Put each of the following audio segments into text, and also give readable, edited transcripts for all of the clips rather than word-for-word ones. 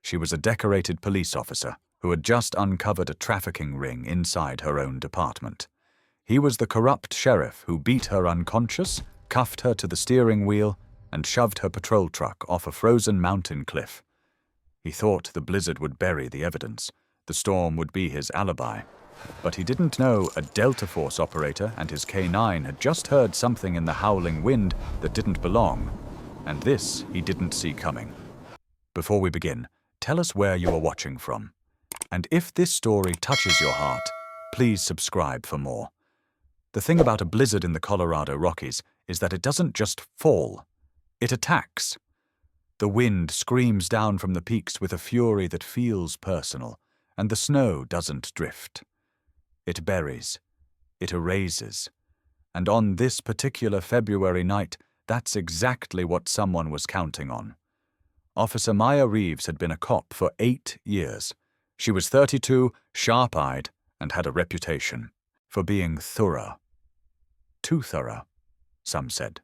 She was a decorated police officer who had just uncovered a trafficking ring inside her own department. He was the corrupt sheriff who beat her unconscious, cuffed her to the steering wheel, and shoved her patrol truck off a frozen mountain cliff. He thought the blizzard would bury the evidence. The storm would be his alibi. But he didn't know a Delta Force operator and his K9 had just heard something in the howling wind that didn't belong. And this he didn't see coming. Before we begin, tell us where you are watching from. And if this story touches your heart, please subscribe for more. The thing about a blizzard in the Colorado Rockies is that it doesn't just fall. It attacks. The wind screams down from the peaks with a fury that feels personal, and the snow doesn't drift. It buries. It erases. And on this particular February night, that's exactly what someone was counting on. Officer Maya Reeves had been a cop for 8 years. She was 32, sharp-eyed, and had a reputation for being thorough. Too thorough, some said.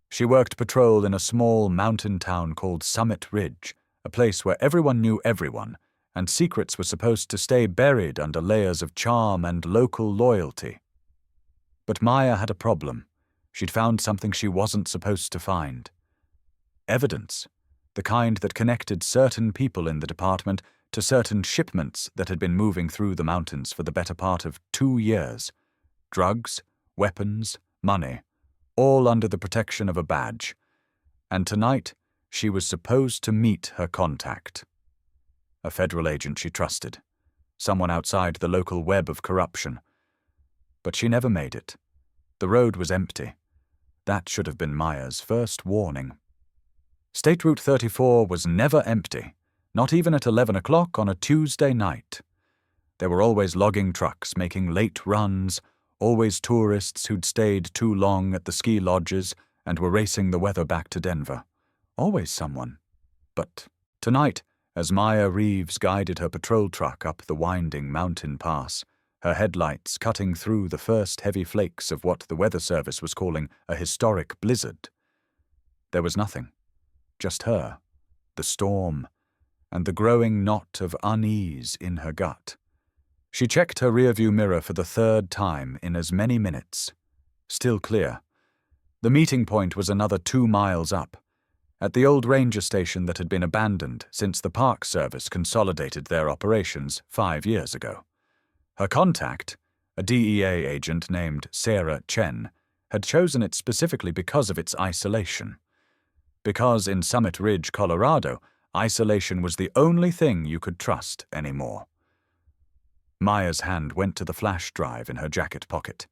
She worked patrol in a small mountain town called Summit Ridge, a place where everyone knew everyone, and secrets were supposed to stay buried under layers of charm and local loyalty. But Maya had a problem. She'd found something she wasn't supposed to find. Evidence, the kind that connected certain people in the department to certain shipments that had been moving through the mountains for the better part of 2 years. Drugs, weapons, money, all under the protection of a badge. And tonight, she was supposed to meet her contact. A federal agent she trusted, someone outside the local web of corruption. But she never made it. The road was empty. That should have been Maya's first warning. State Route 34 was never empty, not even at 11 o'clock on a Tuesday night. There were always logging trucks making late runs, always tourists who'd stayed too long at the ski lodges and were racing the weather back to Denver. Always someone. But tonight, as Maya Reeves guided her patrol truck up the winding mountain pass, her headlights cutting through the first heavy flakes of what the Weather Service was calling a historic blizzard, there was nothing. Just her, the storm, and the growing knot of unease in her gut. She checked her rearview mirror for the 3rd time in as many minutes. Still clear. The meeting point was another 2 miles up, at the old ranger station that had been abandoned since the Park Service consolidated their operations 5 years ago. Her contact, a DEA agent named Sarah Chen, had chosen it specifically because of its isolation. Because in Summit Ridge, Colorado, isolation was the only thing you could trust anymore. Maya's hand went to the flash drive in her jacket pocket.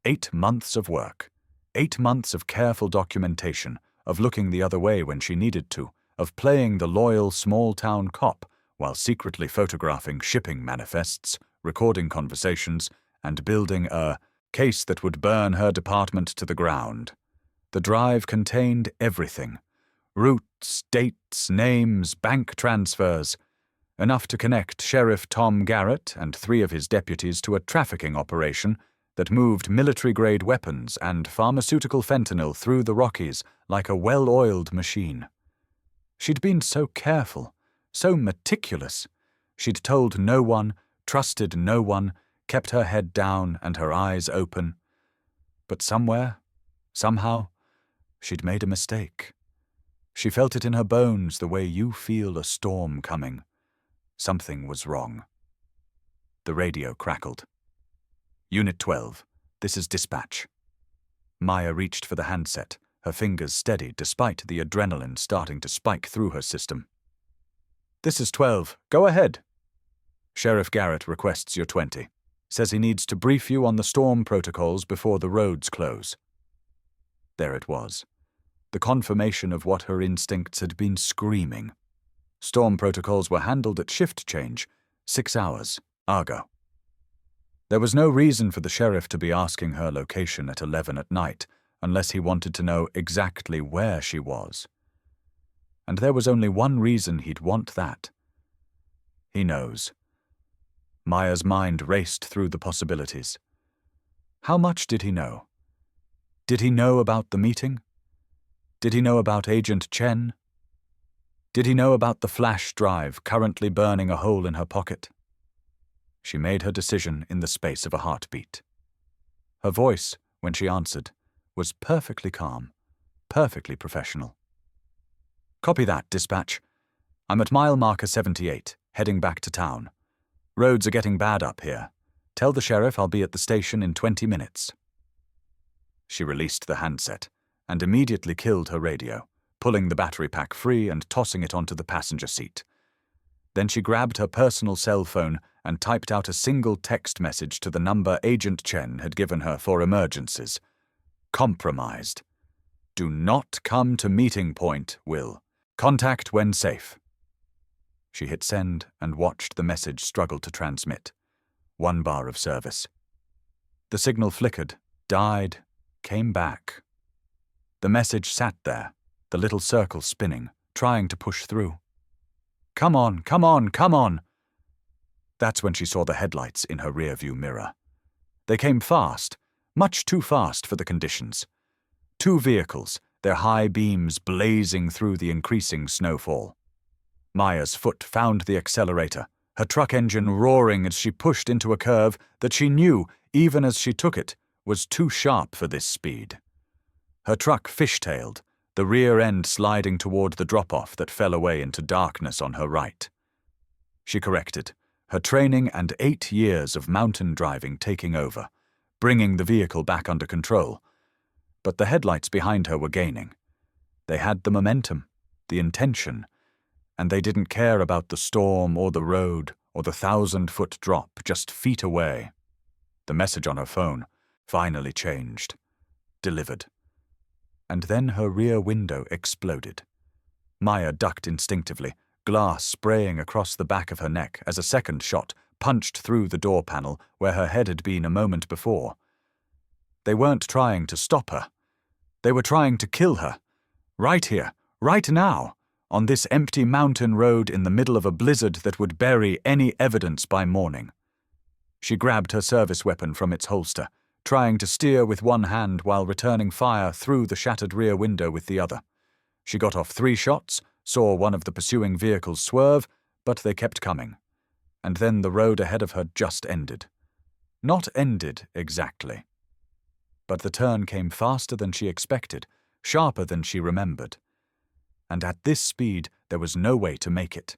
8 months of work. 8 months of careful documentation, of looking the other way when she needed to, of playing the loyal small-town cop while secretly photographing shipping manifests, recording conversations, and building a case that would burn her department to the ground. The drive contained everything. Routes, dates, names, bank transfers. Enough to connect Sheriff Tom Garrett and 3 of his deputies to a trafficking operation that moved military-grade weapons and pharmaceutical fentanyl through the Rockies like a well-oiled machine. She'd been so careful, so meticulous. She'd told no one, trusted no one, kept her head down and her eyes open. But somewhere, somehow, she'd made a mistake. She felt it in her bones the way you feel a storm coming. Something was wrong. The radio crackled. Unit 12, this is dispatch. Maya reached for the handset, her fingers steady despite the adrenaline starting to spike through her system. This is 12, go ahead. Sheriff Garrett requests your 20. Says he needs to brief you on the storm protocols before the roads close. There it was. The confirmation of what her instincts had been screaming. Storm protocols were handled at shift change, 6 hours, Argo. There was no reason for the sheriff to be asking her location at 11 at night, unless he wanted to know exactly where she was. And there was only one reason he'd want that. He knows. Maya's mind raced through the possibilities. How much did he know? Did he know about the meeting? Did he know about Agent Chen? Did he know about the flash drive currently burning a hole in her pocket? She made her decision in the space of a heartbeat. Her voice, when she answered, was perfectly calm, perfectly professional. Copy that, dispatch. I'm at mile marker 78, heading back to town. Roads are getting bad up here. Tell the sheriff I'll be at the station in 20 minutes. She released the handset and immediately killed her radio, pulling the battery pack free and tossing it onto the passenger seat. Then she grabbed her personal cell phone and typed out a single text message to the number Agent Chen had given her for emergencies. Compromised. Do not come to meeting point, Will. Contact when safe. She hit send and watched the message struggle to transmit. 1 bar of service. The signal flickered, died, came back. The message sat there, the little circle spinning, trying to push through. Come on, come on, come on! That's when she saw the headlights in her rearview mirror. They came fast, much too fast for the conditions. 2 vehicles, their high beams blazing through the increasing snowfall. Maya's foot found the accelerator, her truck engine roaring as she pushed into a curve that she knew, even as she took it, was too sharp for this speed. Her truck fishtailed, the rear end sliding toward the drop-off that fell away into darkness on her right. She corrected, her training and 8 years of mountain driving taking over, bringing the vehicle back under control. But the headlights behind her were gaining. They had the momentum, the intention, and they didn't care about the storm or the road or the 1,000-foot drop just feet away. The message on her phone finally changed, delivered. And then her rear window exploded. Maya ducked instinctively, glass spraying across the back of her neck as a second shot punched through the door panel where her head had been a moment before. They weren't trying to stop her. They were trying to kill her. Right here, right now, on this empty mountain road in the middle of a blizzard that would bury any evidence by morning. She grabbed her service weapon from its holster, trying to steer with one hand while returning fire through the shattered rear window with the other. She got off 3 shots, saw one of the pursuing vehicles swerve, but they kept coming. And then the road ahead of her just ended. Not ended exactly. But the turn came faster than she expected, sharper than she remembered. And at this speed, there was no way to make it.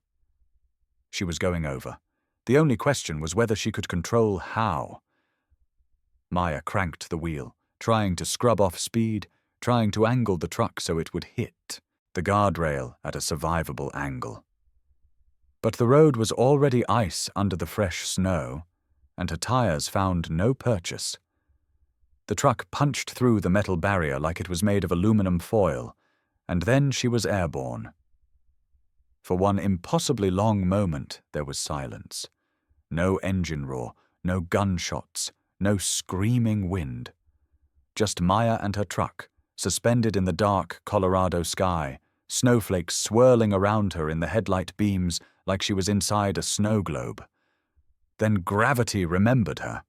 She was going over. The only question was whether she could control how. Maya cranked the wheel, trying to scrub off speed, trying to angle the truck so it would hit the guardrail at a survivable angle. But the road was already ice under the fresh snow, and her tires found no purchase. The truck punched through the metal barrier like it was made of aluminum foil, and then she was airborne. For one impossibly long moment, there was silence. No engine roar, no gunshots, no screaming wind. Just Maya and her truck, suspended in the dark Colorado sky, snowflakes swirling around her in the headlight beams like she was inside a snow globe. Then gravity remembered her.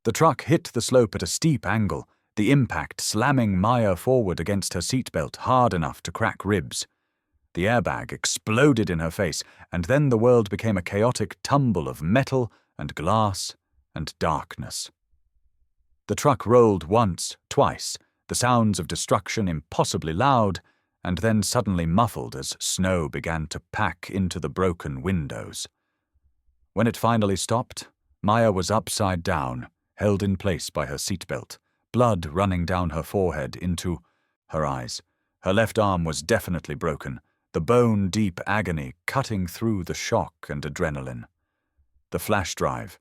The truck hit the slope at a steep angle, the impact slamming Maya forward against her seatbelt hard enough to crack ribs. The airbag exploded in her face, and then the world became a chaotic tumble of metal and glass and darkness. The truck rolled once, twice, the sounds of destruction impossibly loud, and then suddenly muffled as snow began to pack into the broken windows. When it finally stopped, Maya was upside down, held in place by her seatbelt, blood running down her forehead into her eyes. Her left arm was definitely broken, the bone-deep agony cutting through the shock and adrenaline. The flash drive.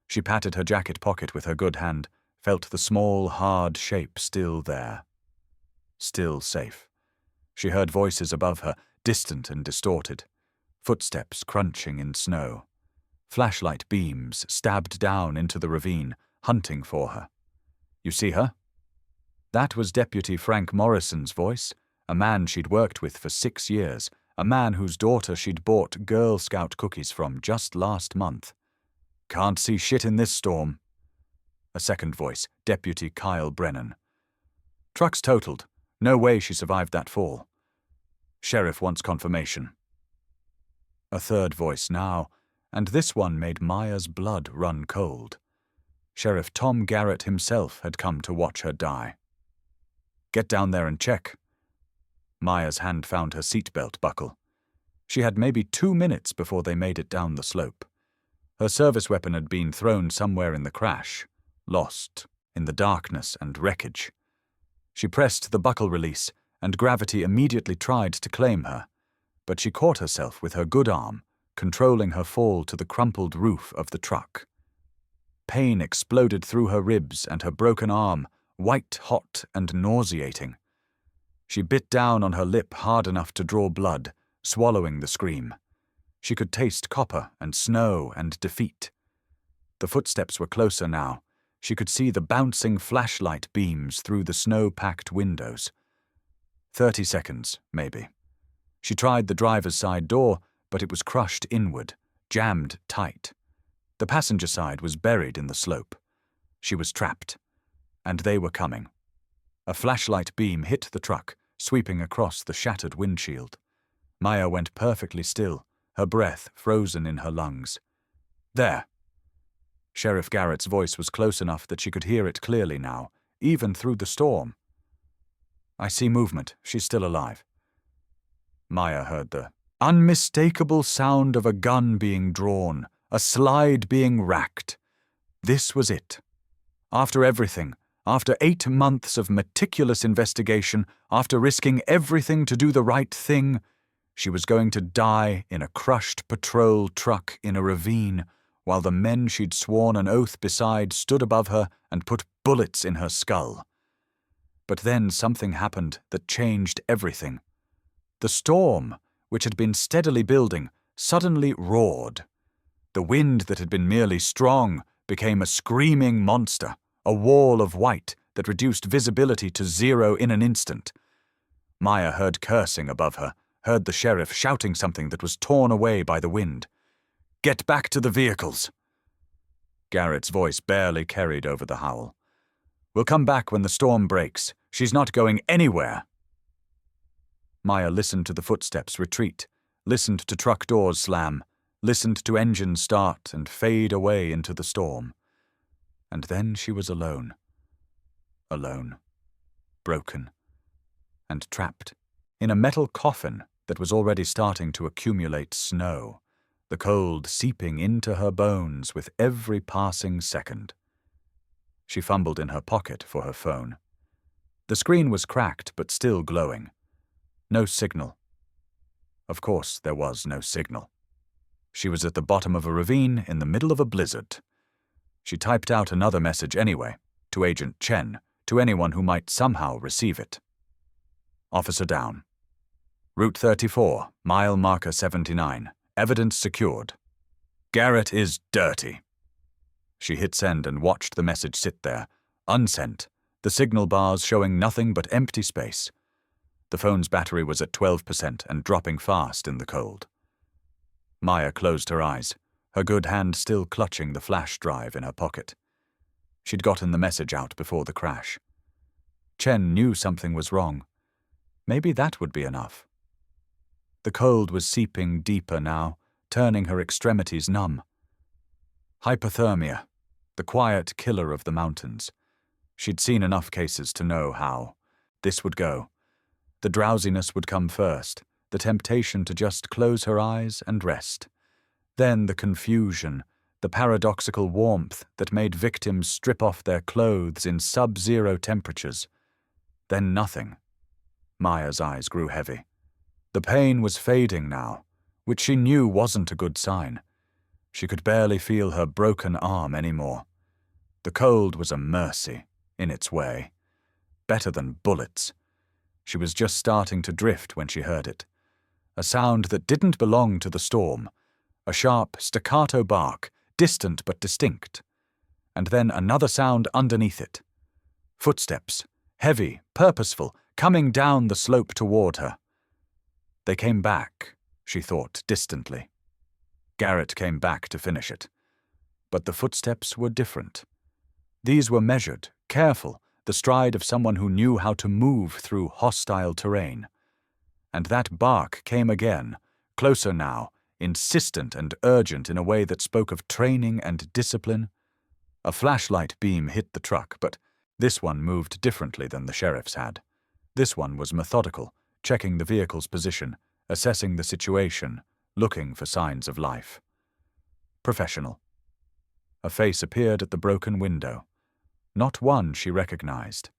She patted her jacket pocket with her good hand, felt the small, hard shape still there. Still safe. She heard voices above her, distant and distorted. Footsteps crunching in snow. Flashlight beams stabbed down into the ravine, hunting for her. You see her? That was Deputy Frank Morrison's voice, a man she'd worked with for 6 years, a man whose daughter she'd bought Girl Scout cookies from just last month. Can't see shit in this storm. A second voice, Deputy Kyle Brennan. Truck's totaled. No way she survived that fall. Sheriff wants confirmation. A third voice now, and this one made Maya's blood run cold. Sheriff Tom Garrett himself had come to watch her die. "Get down there and check." Maya's hand found her seatbelt buckle. She had maybe 2 minutes before they made it down the slope. Her service weapon had been thrown somewhere in the crash, lost in the darkness and wreckage. She pressed the buckle release, and gravity immediately tried to claim her, but she caught herself with her good arm, controlling her fall to the crumpled roof of the truck. Pain exploded through her ribs and her broken arm, white-hot and nauseating. She bit down on her lip hard enough to draw blood, swallowing the scream. She could taste copper and snow and defeat. The footsteps were closer now. She could see the bouncing flashlight beams through the snow-packed windows. 30 seconds, maybe. She tried the driver's side door, but it was crushed inward, jammed tight. The passenger side was buried in the slope. She was trapped. And they were coming. A flashlight beam hit the truck, sweeping across the shattered windshield. Maya went perfectly still, her breath frozen in her lungs. "There." Sheriff Garrett's voice was close enough that she could hear it clearly now, even through the storm. "I see movement. She's still alive." Maya heard the unmistakable sound of a gun being drawn, a slide being racked. This was it. After everything, after 8 months of meticulous investigation, after risking everything to do the right thing, she was going to die in a crushed patrol truck in a ravine, while the men she'd sworn an oath beside stood above her and put bullets in her skull. But then something happened that changed everything. The storm, which had been steadily building, suddenly roared. The wind that had been merely strong became a screaming monster, a wall of white that reduced visibility to 0 in an instant. Maya heard cursing above her, heard the sheriff shouting something that was torn away by the wind. "Get back to the vehicles!" Garrett's voice barely carried over the howl. "We'll come back when the storm breaks. She's not going anywhere." Maya listened to the footsteps retreat, listened to truck doors slam, listened to engines start and fade away into the storm. And then she was alone. Alone. Broken. And trapped. In a metal coffin that was already starting to accumulate snow, the cold seeping into her bones with every passing second. She fumbled in her pocket for her phone. The screen was cracked but still glowing. No signal. Of course there was no signal. She was at the bottom of a ravine in the middle of a blizzard. She typed out another message anyway, to Agent Chen, to anyone who might somehow receive it. "Officer down. Route 34, mile marker 79. Evidence secured. Garrett is dirty." She hit send and watched the message sit there, unsent, the signal bars showing nothing but empty space. The phone's battery was at 12% and dropping fast in the cold. Maya closed her eyes, her good hand still clutching the flash drive in her pocket. She'd gotten the message out before the crash. Chen knew something was wrong. Maybe that would be enough. The cold was seeping deeper now, turning her extremities numb. Hypothermia, the quiet killer of the mountains. She'd seen enough cases to know how this would go. The drowsiness would come first, the temptation to just close her eyes and rest. Then the confusion, the paradoxical warmth that made victims strip off their clothes in sub-zero temperatures. Then nothing. Maya's eyes grew heavy. The pain was fading now, which she knew wasn't a good sign. She could barely feel her broken arm anymore. The cold was a mercy, in its way. Better than bullets. She was just starting to drift when she heard it. A sound that didn't belong to the storm. A sharp, staccato bark, distant but distinct. And then another sound underneath it. Footsteps, heavy, purposeful, coming down the slope toward her. They came back, she thought distantly. Garrett came back to finish it. But the footsteps were different. These were measured, careful, the stride of someone who knew how to move through hostile terrain. And that bark came again, closer now, insistent and urgent in a way that spoke of training and discipline. A flashlight beam hit the truck, but this one moved differently than the sheriff's had. This one was methodical, checking the vehicle's position, assessing the situation, looking for signs of life. Professional. A face appeared at the broken window. Not one she recognized.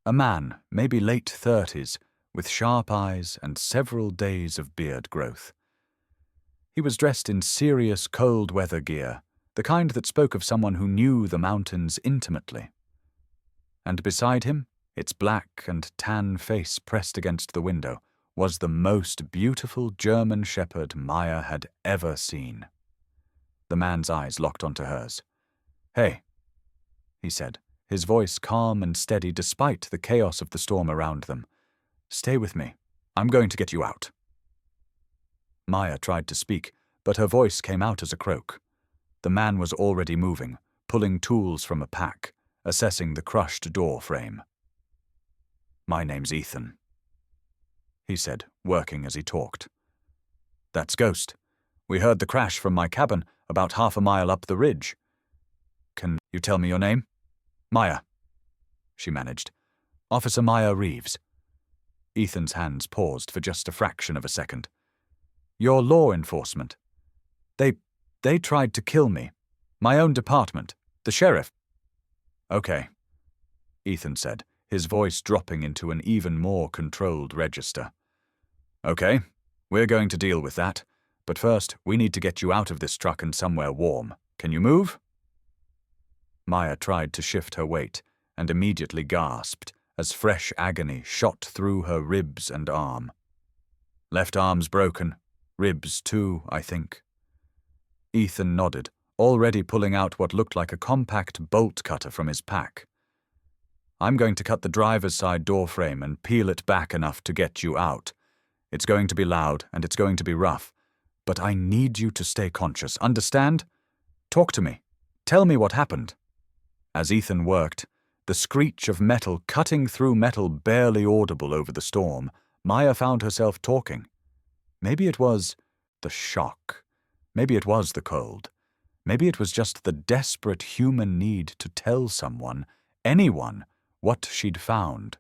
A man, maybe late 30s, with sharp eyes and several days of beard growth. He was dressed in serious cold weather gear, the kind that spoke of someone who knew the mountains intimately. And beside him, its black and tan face pressed against the window, was the most beautiful German shepherd Maya had ever seen. The man's eyes locked onto hers. "Hey," he said, his voice calm and steady despite the chaos of the storm around them. "Stay with me. I'm going to get you out." Maya tried to speak, but her voice came out as a croak. The man was already moving, pulling tools from a pack, assessing the crushed door frame. "My name's Ethan," he said, working as he talked. "That's Ghost. We heard the crash from my cabin about half a mile up the ridge. Can you tell me your name?" "Maya," she managed. "Officer Maya Reeves." Ethan's hands paused for just a fraction of a second. "You're law enforcement. They tried to kill me. My own department. The sheriff." "Okay," Ethan said, his voice dropping into an even more controlled register. "Okay, we're going to deal with that. But first, we need to get you out of this truck and somewhere warm. Can you move?" Maya tried to shift her weight and immediately gasped as fresh agony shot through her ribs and arm. "Left arm's broken. Ribs too, I think." Ethan nodded, already pulling out what looked like a compact bolt cutter from his pack. "I'm going to cut the driver's side door frame and peel it back enough to get you out. It's going to be loud and it's going to be rough, but I need you to stay conscious, understand? Talk to me. Tell me what happened." As Ethan worked, the screech of metal cutting through metal barely audible over the storm, Maya found herself talking. Maybe it was the shock. Maybe it was the cold. Maybe it was just the desperate human need to tell someone, anyone, what she'd found.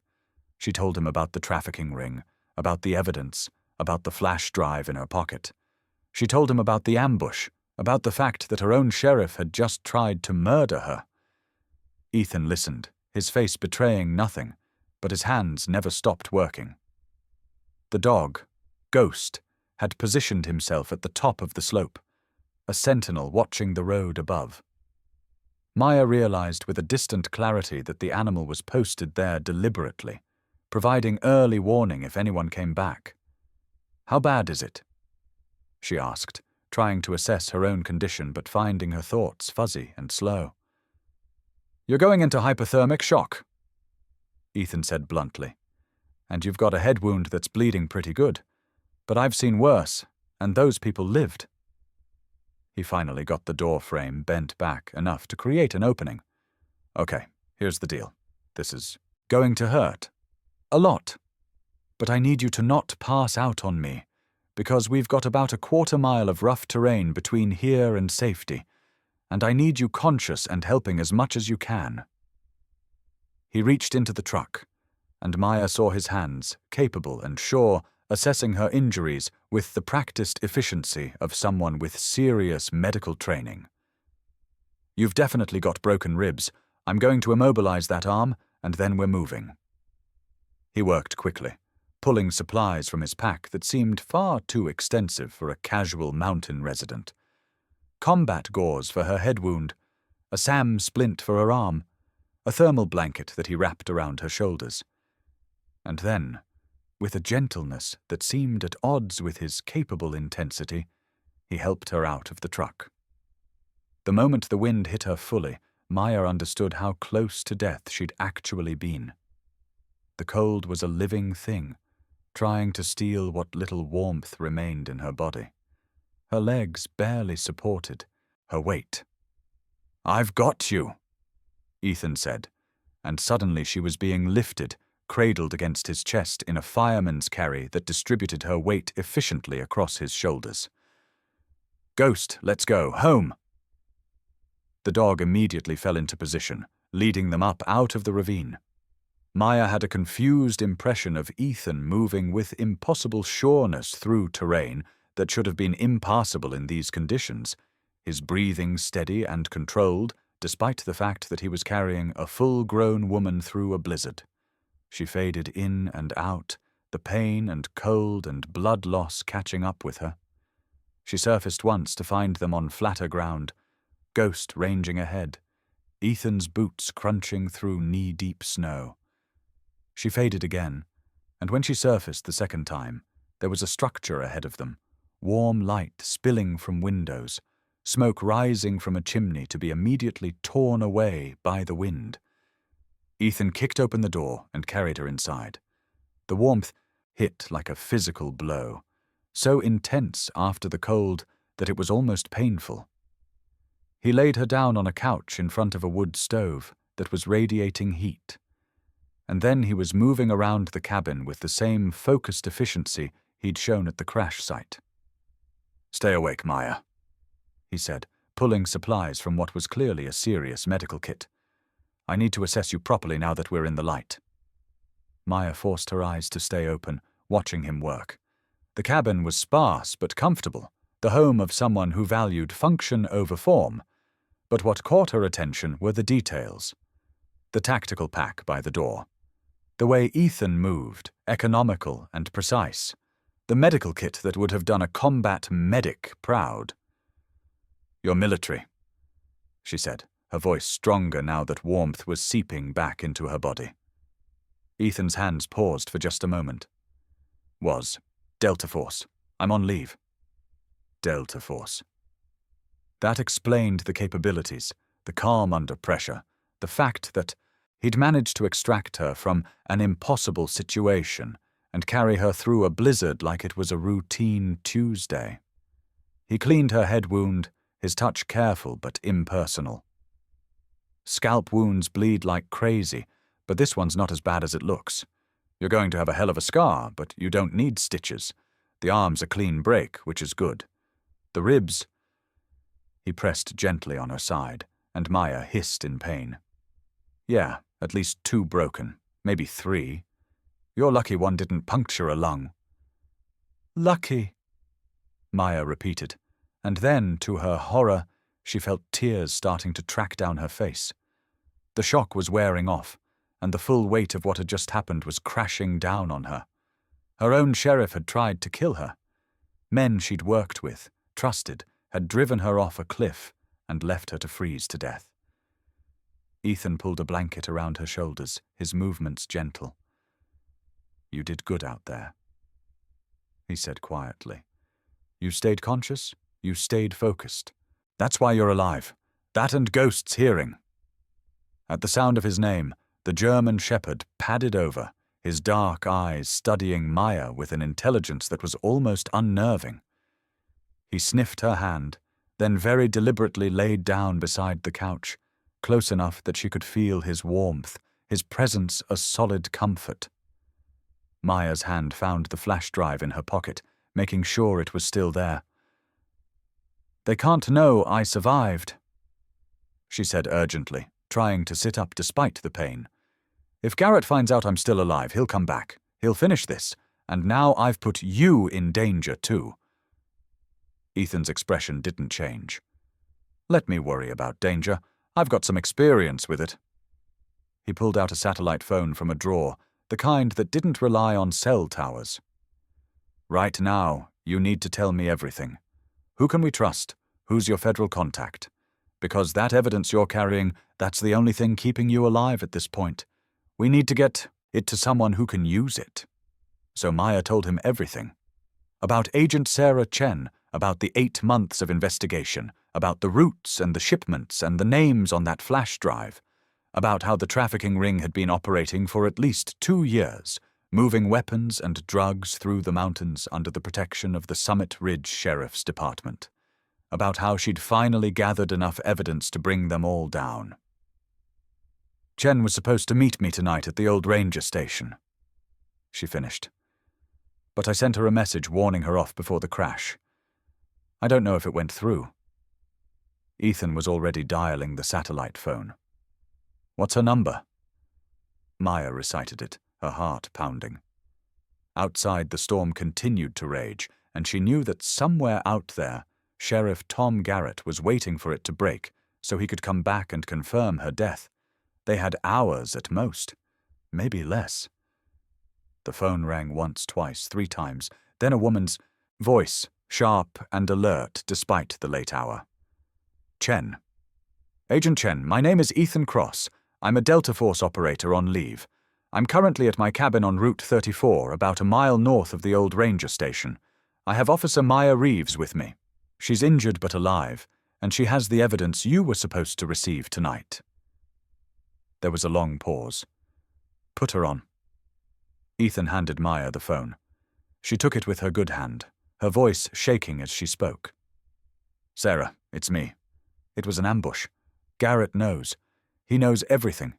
She told him about the trafficking ring, about the evidence, about the flash drive in her pocket. She told him about the ambush, about the fact that her own sheriff had just tried to murder her. Ethan listened, his face betraying nothing, but his hands never stopped working. The dog, Ghost, had positioned himself at the top of the slope, a sentinel watching the road above. Maya realized with a distant clarity that the animal was posted there deliberately, providing early warning if anyone came back. "How bad is it?" she asked, trying to assess her own condition but finding her thoughts fuzzy and slow. "You're going into hypothermic shock," Ethan said bluntly. "And you've got a head wound that's bleeding pretty good. But I've seen worse, and those people lived." He finally got the door frame bent back enough to create an opening. "Okay, here's the deal. This is going to hurt. A lot. But I need you to not pass out on me, because we've got about a quarter-mile of rough terrain between here and safety, and I need you conscious and helping as much as you can." He reached into the truck, and Maya saw his hands, capable and sure, assessing her injuries with the practiced efficiency of someone with serious medical training. "You've definitely got broken ribs. I'm going to immobilize that arm, and then we're moving." He worked quickly, pulling supplies from his pack that seemed far too extensive for a casual mountain resident. Combat gauze for her head wound, a SAM splint for her arm, a thermal blanket that he wrapped around her shoulders. And then, with a gentleness that seemed at odds with his capable intensity, he helped her out of the truck. The moment the wind hit her fully, Maya understood how close to death she'd actually been. The cold was a living thing, trying to steal what little warmth remained in her body. Her legs barely supported her weight. "I've got you," Ethan said, and suddenly she was being lifted, cradled against his chest in a fireman's carry that distributed her weight efficiently across his shoulders. Ghost, let's go. Home. The dog immediately fell into position, leading them up out of the ravine. Maya had a confused impression of Ethan moving with impossible sureness through terrain that should have been impassable in these conditions, his breathing steady and controlled, despite the fact that he was carrying a full-grown woman through a blizzard. She faded in and out, the pain and cold and blood loss catching up with her. She surfaced once to find them on flatter ground, Ghost ranging ahead, Ethan's boots crunching through knee-deep snow. She faded again, and when she surfaced the second time, there was a structure ahead of them, warm light spilling from windows, smoke rising from a chimney to be immediately torn away by the wind. Ethan kicked open the door and carried her inside. The warmth hit like a physical blow, so intense after the cold that it was almost painful. He laid her down on a couch in front of a wood stove that was radiating heat, and then he was moving around the cabin with the same focused efficiency he'd shown at the crash site. "Stay awake, Maya," he said, pulling supplies from what was clearly a serious medical kit. "I need to assess you properly now that we're in the light." Maya forced her eyes to stay open, watching him work. The cabin was sparse but comfortable, the home of someone who valued function over form, but what caught her attention were the details. The tactical pack by the door. The way Ethan moved, economical and precise. The medical kit that would have done a combat medic proud. "You're military," she said, her voice stronger now that warmth was seeping back into her body. Ethan's hands paused for just a moment. "Was. Delta Force. I'm on leave." Delta Force. That explained the capabilities, the calm under pressure, the fact that he'd managed to extract her from an impossible situation and carry her through a blizzard like it was a routine Tuesday. He cleaned her head wound, his touch careful but impersonal. "Scalp wounds bleed like crazy, but this one's not as bad as it looks. You're going to have a hell of a scar, but you don't need stitches. The arm's a clean break, which is good. The ribs—" He pressed gently on her side, and Maya hissed in pain. "Yeah, at least 2 broken, maybe 3. You're lucky one didn't puncture a lung." "Lucky," Maya repeated, and then, to her horror, she felt tears starting to track down her face. The shock was wearing off, and the full weight of what had just happened was crashing down on her. Her own sheriff had tried to kill her. Men she'd worked with, trusted, had driven her off a cliff and left her to freeze to death. Ethan pulled a blanket around her shoulders, his movements gentle. "You did good out there," he said quietly. "You stayed conscious, you stayed focused. That's why you're alive. That and Ghost's hearing." At the sound of his name, the German shepherd padded over, his dark eyes studying Maya with an intelligence that was almost unnerving. He sniffed her hand, then very deliberately laid down beside the couch, close enough that she could feel his warmth, his presence a solid comfort. Maya's hand found the flash drive in her pocket, making sure it was still there. "They can't know I survived," she said urgently, trying to sit up despite the pain. "If Garrett finds out I'm still alive, he'll come back. He'll finish this, and now I've put you in danger too." Ethan's expression didn't change. "Let me worry about danger. I've got some experience with it." He pulled out a satellite phone from a drawer, the kind that didn't rely on cell towers. "Right now, you need to tell me everything. Who can we trust? Who's your federal contact? Because that evidence you're carrying, that's the only thing keeping you alive at this point. We need to get it to someone who can use it." So Maya told him everything. About Agent Sarah Chen, about the 8 months of investigation, about the routes and the shipments and the names on that flash drive, about how the trafficking ring had been operating for at least 2 years, moving weapons and drugs through the mountains under the protection of the Summit Ridge Sheriff's Department, about how she'd finally gathered enough evidence to bring them all down. "Chen was supposed to meet me tonight at the old ranger station," she finished. "But I sent her a message warning her off before the crash. I don't know if it went through. Ethan was already dialing the satellite phone. What's her number? Maya recited it, her heart pounding. Outside, the storm continued to rage, and she knew that somewhere out there, Sheriff Tom Garrett was waiting for it to break so he could come back and confirm her death. They had hours at most, maybe less. The phone rang once, twice, 3 times, then a woman's voice, sharp and alert despite the late hour. Chen. Agent Chen, my name is Ethan Cross. I'm a Delta Force operator on leave. I'm currently at my cabin on Route 34, about a mile north of the old ranger station. I have Officer Maya Reeves with me. She's injured but alive, and she has the evidence you were supposed to receive tonight. There was a long pause. Put her on. Ethan handed Maya the phone. She took it with her good hand, her voice shaking as she spoke. Sarah, it's me. It was an ambush. Garrett knows. He knows everything.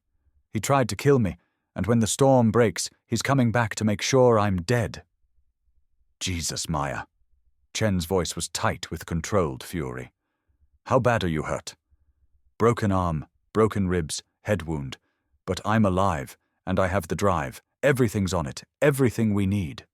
He tried to kill me, and when the storm breaks, he's coming back to make sure I'm dead. Jesus, Maya. Chen's voice was tight with controlled fury. How bad are you hurt? Broken arm, broken ribs, head wound. But I'm alive, and I have the drive. Everything's on it. Everything we need.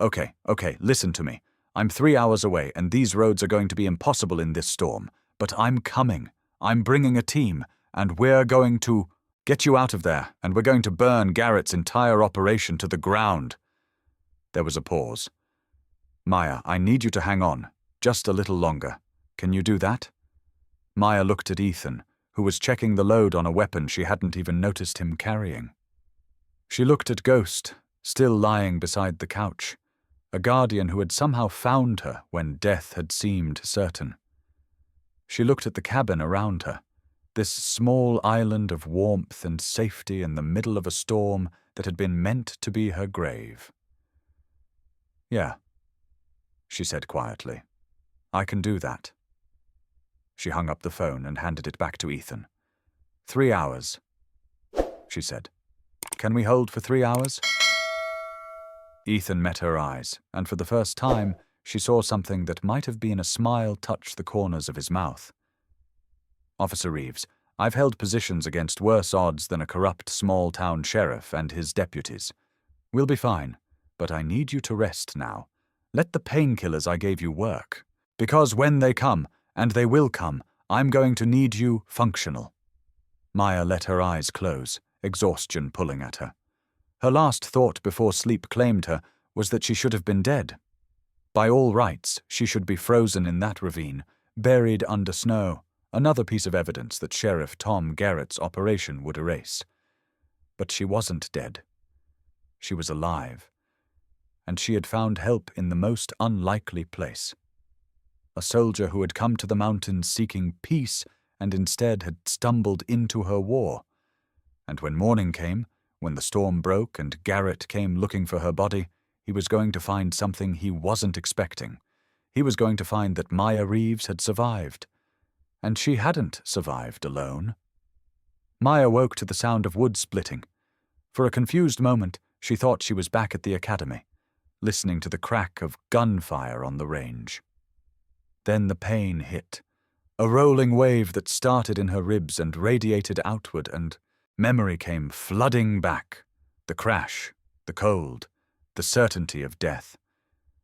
Okay, listen to me. I'm 3 hours away, and these roads are going to be impossible in this storm. But I'm coming. I'm bringing a team, and we're going to get you out of there, and we're going to burn Garrett's entire operation to the ground. There was a pause. Maya, I need you to hang on, just a little longer. Can you do that? Maya looked at Ethan, who was checking the load on a weapon she hadn't even noticed him carrying. She looked at Ghost, still lying beside the couch, a guardian who had somehow found her when death had seemed certain. She looked at the cabin around her, this small island of warmth and safety in the middle of a storm that had been meant to be her grave. Yeah, she said quietly. I can do that. She hung up the phone and handed it back to Ethan. 3 hours, she said. Can we hold for 3 hours? Ethan met her eyes, and for the first time, she saw something that might have been a smile touch the corners of his mouth. Officer Reeves, I've held positions against worse odds than a corrupt small-town sheriff and his deputies. We'll be fine, but I need you to rest now. Let the painkillers I gave you work. Because when they come, and they will come, I'm going to need you functional. Maya let her eyes close, exhaustion pulling at her. Her last thought before sleep claimed her was that she should have been dead. By all rights, she should be frozen in that ravine, buried under snow, another piece of evidence that Sheriff Tom Garrett's operation would erase. But she wasn't dead. She was alive, and she had found help in the most unlikely place. A soldier who had come to the mountains seeking peace and instead had stumbled into her war. And when morning came, when the storm broke and Garrett came looking for her body, he was going to find something he wasn't expecting. He was going to find that Maya Reeves had survived. And she hadn't survived alone. Maya woke to the sound of wood splitting. For a confused moment, she thought she was back at the academy, listening to the crack of gunfire on the range. Then the pain hit, a rolling wave that started in her ribs and radiated outward, and memory came flooding back. The crash, the cold, the certainty of death.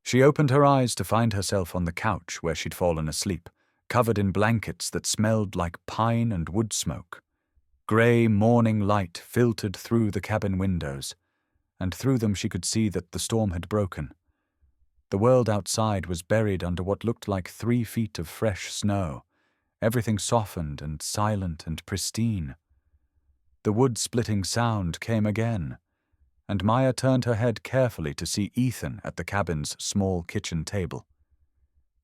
She opened her eyes to find herself on the couch where she'd fallen asleep, covered in blankets that smelled like pine and wood smoke. Grey morning light filtered through the cabin windows, and through them she could see that the storm had broken. The world outside was buried under what looked like 3 feet of fresh snow, everything softened and silent and pristine. The wood-splitting sound came again, and Maya turned her head carefully to see Ethan at the cabin's small kitchen table.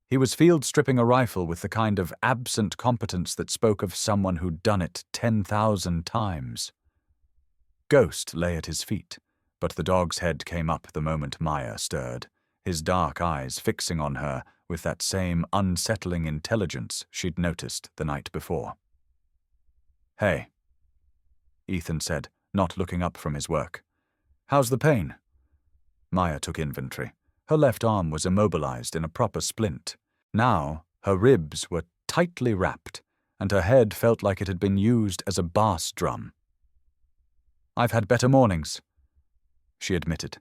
He was field-stripping a rifle with the kind of absent competence that spoke of someone who'd done it 10,000 times. Ghost lay at his feet, but the dog's head came up the moment Maya stirred, his dark eyes fixing on her with that same unsettling intelligence she'd noticed the night before. "Hey," Ethan said, not looking up from his work. "How's the pain?" Maya took inventory. Her left arm was immobilized in a proper splint. Now her ribs were tightly wrapped, and her head felt like it had been used as a bass drum. "I've had better mornings," she admitted.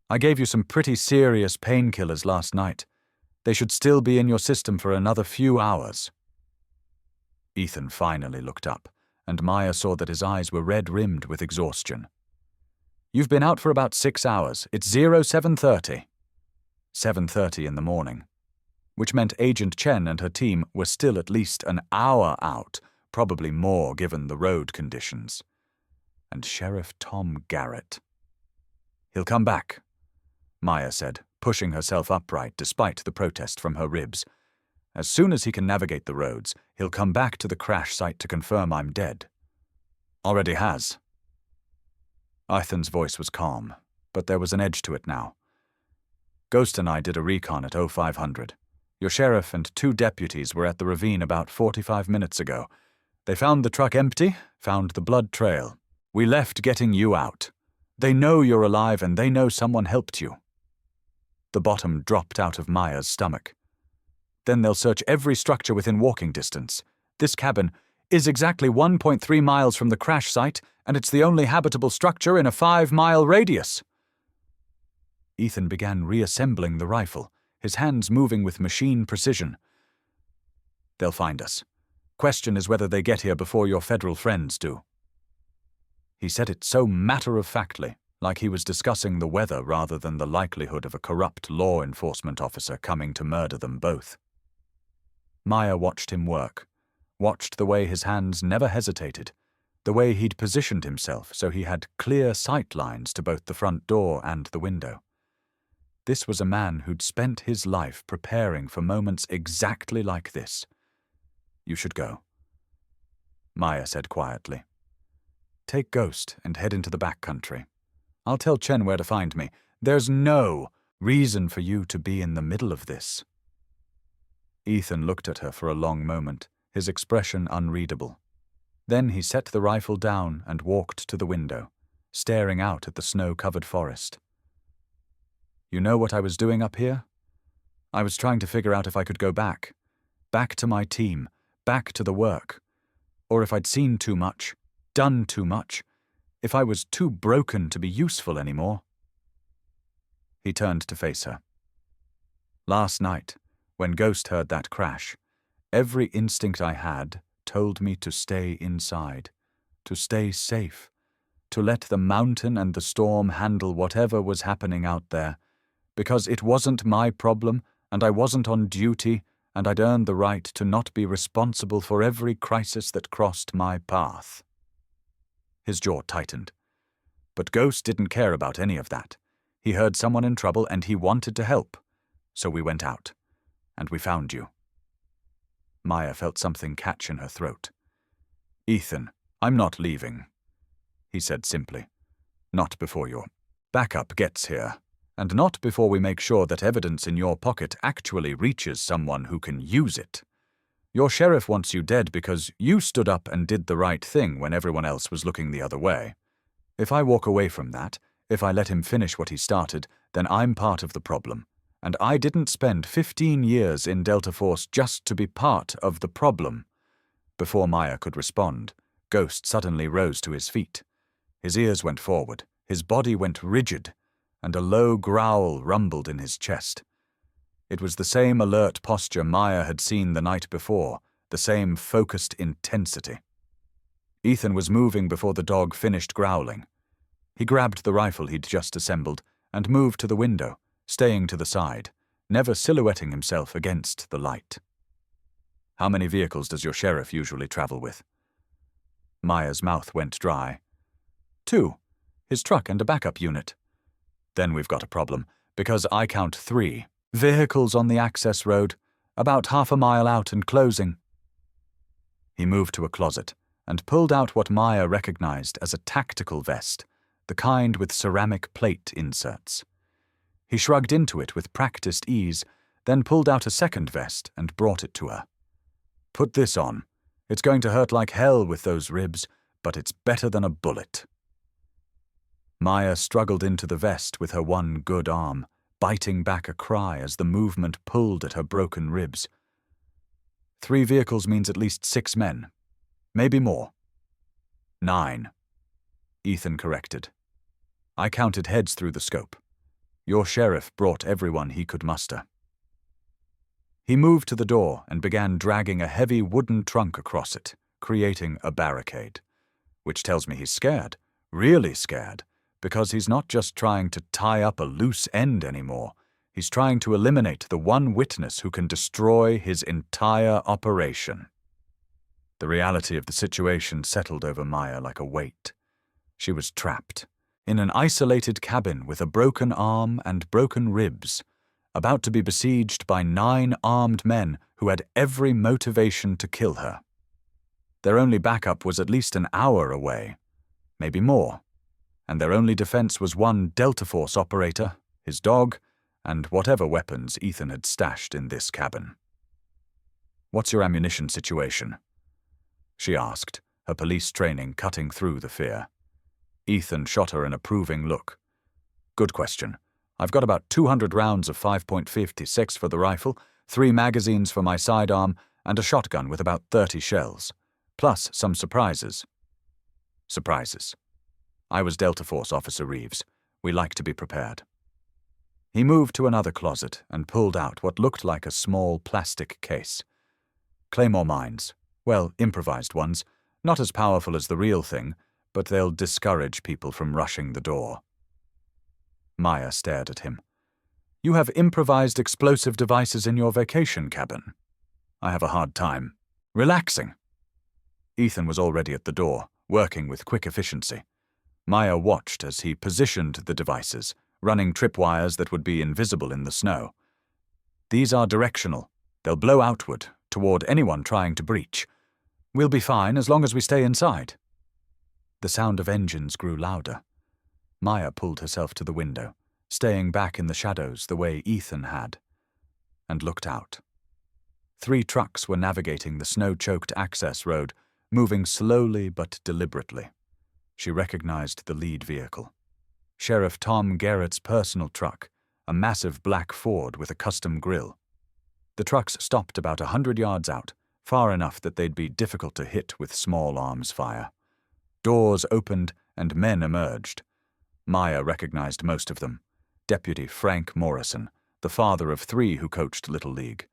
"I gave you some pretty serious painkillers last night. They should still be in your system for another few hours." Ethan finally looked up, and Maya saw that his eyes were red-rimmed with exhaustion. "You've been out for about 6 hours. It's 07:30. 7:30 in the morning. Which meant Agent Chen and her team were still at least an hour out, probably more given the road conditions. And Sheriff Tom Garrett. "He'll come back," Maya said, pushing herself upright despite the protest from her ribs. "As soon as he can navigate the roads, he'll come back to the crash site to confirm I'm dead. Already has." Ethan's voice was calm, but there was an edge to it now. "Ghost and I did a recon at 0500. Your sheriff and 2 deputies were at the ravine about 45 minutes ago. They found the truck empty, found the blood trail. We left getting you out. They know you're alive and they know someone helped you." The bottom dropped out of Maya's stomach. "Then they'll search every structure within walking distance. This cabin is exactly 1.3 miles from the crash site, and it's the only habitable structure in a 5-mile radius." Ethan began reassembling the rifle, his hands moving with machine precision. "They'll find us. Question is whether they get here before your federal friends do." He said it so matter-of-factly, like he was discussing the weather rather than the likelihood of a corrupt law enforcement officer coming to murder them both. Maya watched him work, watched the way his hands never hesitated, the way he'd positioned himself so he had clear sight lines to both the front door and the window. This was a man who'd spent his life preparing for moments exactly like this. "You should go," Maya said quietly. "Take Ghost and head into the back country. I'll tell Chen where to find me. There's no reason for you to be in the middle of this." Ethan looked at her for a long moment, his expression unreadable. Then he set the rifle down and walked to the window, staring out at the snow-covered forest. "You know what I was doing up here? I was trying to figure out if I could go back to my team, back to the work, or if I'd seen too much, done too much, if I was too broken to be useful anymore." He turned to face her. "Last night, when Ghost heard that crash, every instinct I had told me to stay inside, to stay safe, to let the mountain and the storm handle whatever was happening out there, because it wasn't my problem and I wasn't on duty and I'd earned the right to not be responsible for every crisis that crossed my path." His jaw tightened. But Ghost didn't care about any of that. He heard someone in trouble and he wanted to help. So we went out. And we found you. Maya felt something catch in her throat. "Ethan, I'm not leaving," he said simply. "Not before your backup gets here. And not before we make sure that evidence in your pocket actually reaches someone who can use it. Your sheriff wants you dead because you stood up and did the right thing when everyone else was looking the other way. If I walk away from that, if I let him finish what he started, then I'm part of the problem. And I didn't spend 15 years in Delta Force just to be part of the problem." Before Maya could respond, Ghost suddenly rose to his feet. His ears went forward, his body went rigid, and a low growl rumbled in his chest. It was the same alert posture Maya had seen the night before, the same focused intensity. Ethan was moving before the dog finished growling. He grabbed the rifle he'd just assembled and moved to the window, staying to the side, never silhouetting himself against the light. "How many vehicles does your sheriff usually travel with?" Maya's mouth went dry. "2. His truck and a backup unit." "Then we've got a problem, because I count 3 vehicles on the access road, about half a mile out and closing." He moved to a closet and pulled out what Maya recognized as a tactical vest, the kind with ceramic plate inserts. He shrugged into it with practiced ease, then pulled out a second vest and brought it to her. "Put this on. It's going to hurt like hell with those ribs, but it's better than a bullet." Maya struggled into the vest with her one good arm, biting back a cry as the movement pulled at her broken ribs. 3 vehicles means at least 6 men. Maybe more. 9. Ethan corrected. I counted heads through the scope. Your sheriff brought everyone he could muster. He moved to the door and began dragging a heavy wooden trunk across it, creating a barricade. Which tells me he's scared, really scared, because he's not just trying to tie up a loose end anymore. He's trying to eliminate the one witness who can destroy his entire operation. The reality of the situation settled over Maya like a weight. She was trapped, in an isolated cabin with a broken arm and broken ribs, about to be besieged by 9 armed men who had every motivation to kill her. Their only backup was at least an hour away, maybe more, and their only defense was one Delta Force operator, his dog, and whatever weapons Ethan had stashed in this cabin. "What's your ammunition situation?" she asked, her police training cutting through the fear. Ethan shot her an approving look. "Good question. I've got about 200 rounds of 5.56 for the rifle, 3 magazines for my sidearm, and a shotgun with about 30 shells. Plus some surprises." Surprises. I was Delta Force Officer Reeves. We like to be prepared. He moved to another closet and pulled out what looked like a small plastic case. Claymore mines. Well, improvised ones. Not as powerful as the real thing, but they'll discourage people from rushing the door. Maya stared at him. "You have improvised explosive devices in your vacation cabin. I have a hard time. Relaxing." Ethan was already at the door, working with quick efficiency. Maya watched as he positioned the devices, running tripwires that would be invisible in the snow. "These are directional. They'll blow outward, toward anyone trying to breach. We'll be fine as long as we stay inside." The sound of engines grew louder. Maya pulled herself to the window, staying back in the shadows the way Ethan had, and looked out. 3 trucks were navigating the snow-choked access road, moving slowly but deliberately. She recognized the lead vehicle. Sheriff Tom Garrett's personal truck, a massive black Ford with a custom grille. The trucks stopped about 100 yards out, far enough that they'd be difficult to hit with small arms fire. Doors opened and men emerged. Maya recognized most of them. Deputy Frank Morrison, the father of 3 who coached Little League.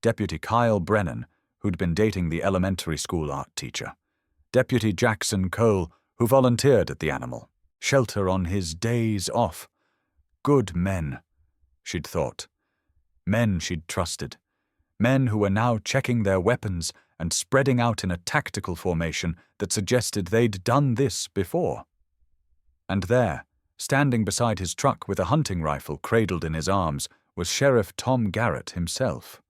Deputy Kyle Brennan, who'd been dating the elementary school art teacher. Deputy Jackson Cole, who volunteered at the animal shelter on his days off. Good men, she'd thought. Men she'd trusted. Men who were now checking their weapons and spreading out in a tactical formation that suggested they'd done this before. And there, standing beside his truck with a hunting rifle cradled in his arms, was Sheriff Tom Garrett himself.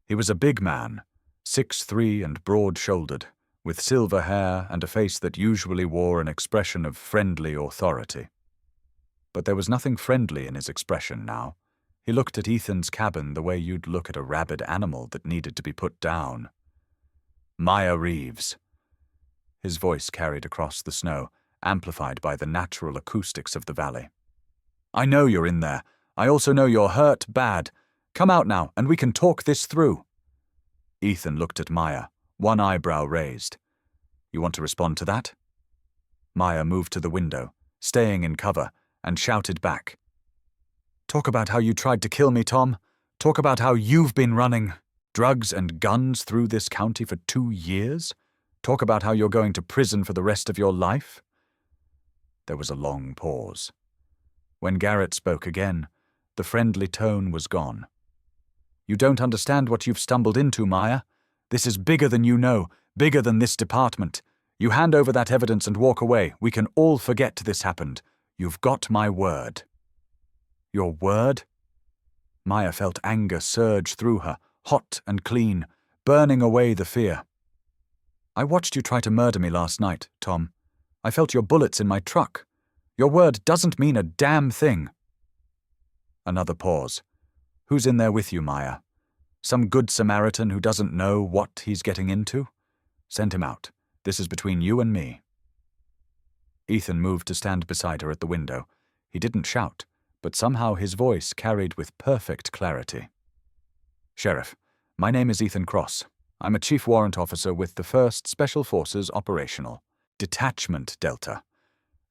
He was a big man, 6'3" and broad-shouldered, with silver hair and a face that usually wore an expression of friendly authority. But there was nothing friendly in his expression now. He looked at Ethan's cabin the way you'd look at a rabid animal that needed to be put down. "Maya Reeves." His voice carried across the snow, amplified by the natural acoustics of the valley. "I know you're in there. I also know you're hurt bad. Come out now, and we can talk this through." Ethan looked at Maya, one eyebrow raised. "You want to respond to that?" Maya moved to the window, staying in cover, and shouted back. "Talk about how you tried to kill me, Tom. Talk about how you've been running drugs and guns through this county for 2 years. Talk about how you're going to prison for the rest of your life." There was a long pause. When Garrett spoke again, the friendly tone was gone. "You don't understand what you've stumbled into, Maya. This is bigger than you know, bigger than this department. You hand over that evidence and walk away. We can all forget this happened. You've got my word." "Your word?" Maya felt anger surge through her, hot and clean, burning away the fear. "I watched you try to murder me last night, Tom. I felt your bullets in my truck. Your word doesn't mean a damn thing." Another pause. "Who's in there with you, Maya? Some good Samaritan who doesn't know what he's getting into? Send him out. This is between you and me." Ethan moved to stand beside her at the window. He didn't shout, but somehow his voice carried with perfect clarity. "Sheriff, my name is Ethan Cross. I'm a Chief Warrant Officer with the 1st Special Forces Operational, Detachment Delta.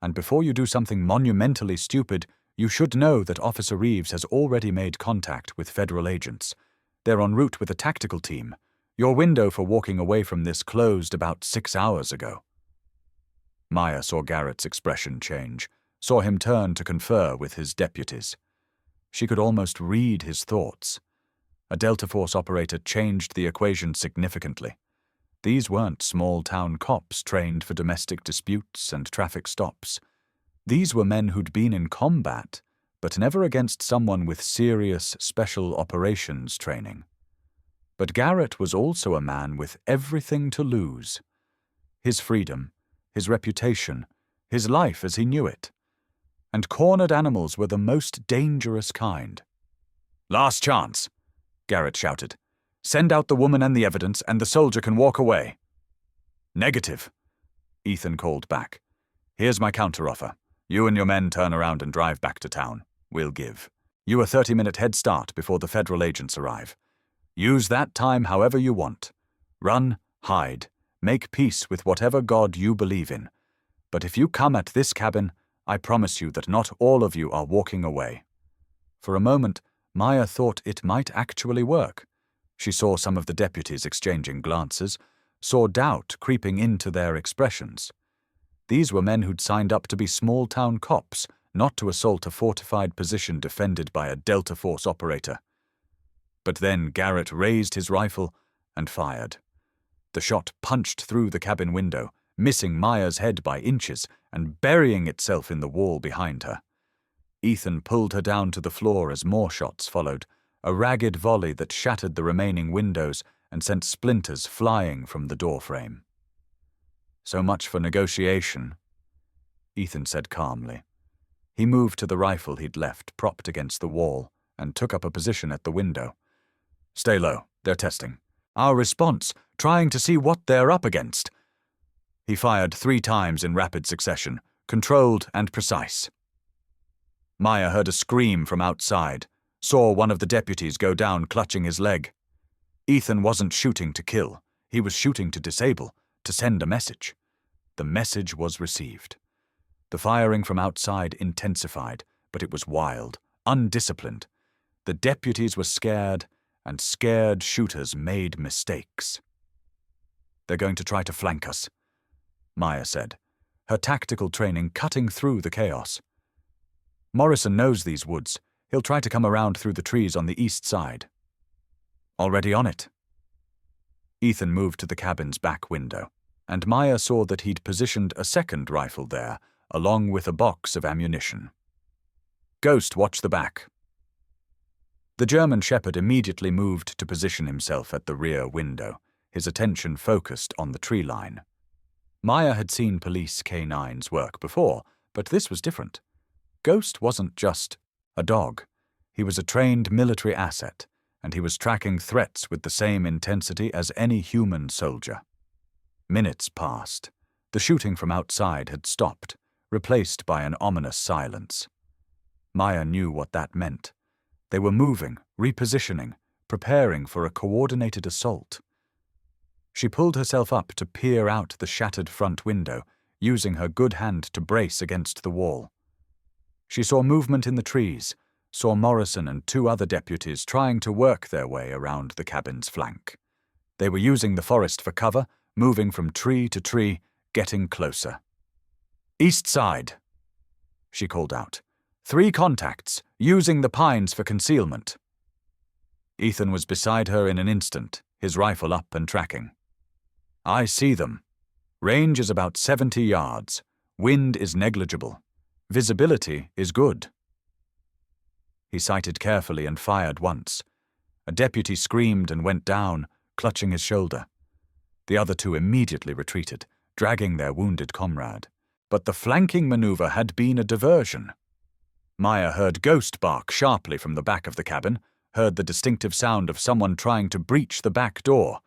And before you do something monumentally stupid, you should know that Officer Reeves has already made contact with federal agents. They're en route with a tactical team. Your window for walking away from this closed about 6 hours ago." Maya saw Garrett's expression change, saw him turn to confer with his deputies. She could almost read his thoughts. A Delta Force operator changed the equation significantly. These weren't small-town cops trained for domestic disputes and traffic stops. These were men who'd been in combat, but never against someone with serious special operations training. But Garrett was also a man with everything to lose. His freedom, his reputation, his life as he knew it. And cornered animals were the most dangerous kind. "Last chance," Garrett shouted. "Send out the woman and the evidence, and the soldier can walk away." "Negative," Ethan called back. "Here's my counteroffer. You and your men turn around and drive back to town. We'll give you a 30-minute head start before the federal agents arrive. Use that time however you want. Run, hide, make peace with whatever god you believe in. But if you come at this cabin, I promise you that not all of you are walking away." For a moment, Maya thought it might actually work. She saw some of the deputies exchanging glances, saw doubt creeping into their expressions. These were men who'd signed up to be small-town cops, not to assault a fortified position defended by a Delta Force operator. But then Garrett raised his rifle and fired. The shot punched through the cabin window, missing Maya's head by inches and burying itself in the wall behind her. Ethan pulled her down to the floor as more shots followed, a ragged volley that shattered the remaining windows and sent splinters flying from the doorframe. "So much for negotiation," Ethan said calmly. He moved to the rifle he'd left propped against the wall and took up a position at the window. "Stay low, they're testing. Our response, trying to see what they're up against." He fired 3 times in rapid succession, controlled and precise. Maya heard a scream from outside, saw one of the deputies go down clutching his leg. Ethan wasn't shooting to kill. He was shooting to disable, to send a message. The message was received. The firing from outside intensified, but it was wild, undisciplined. The deputies were scared, and scared shooters made mistakes. "They're going to try to flank us," Maya said, her tactical training cutting through the chaos. "Morrison knows these woods. He'll try to come around through the trees on the east side." "Already on it." Ethan moved to the cabin's back window, and Maya saw that he'd positioned a second rifle there, along with a box of ammunition. "Ghost, watch the back." The German shepherd immediately moved to position himself at the rear window, his attention focused on the tree line. Maya had seen police canines work before, but this was different. Ghost wasn't just a dog. He was a trained military asset, and he was tracking threats with the same intensity as any human soldier. Minutes passed. The shooting from outside had stopped, replaced by an ominous silence. Maya knew what that meant. They were moving, repositioning, preparing for a coordinated assault. She pulled herself up to peer out the shattered front window, using her good hand to brace against the wall. She saw movement in the trees, saw Morrison and 2 other deputies trying to work their way around the cabin's flank. They were using the forest for cover, moving from tree to tree, getting closer. "East side," she called out. 3 contacts, using the pines for concealment." Ethan was beside her in an instant, his rifle up and tracking. "I see them. Range is about 70 yards. Wind is negligible. Visibility is good." He sighted carefully and fired once. A deputy screamed and went down, clutching his shoulder. The other 2 immediately retreated, dragging their wounded comrade. But the flanking maneuver had been a diversion. Maya heard Ghost bark sharply from the back of the cabin, heard the distinctive sound of someone trying to breach the back door.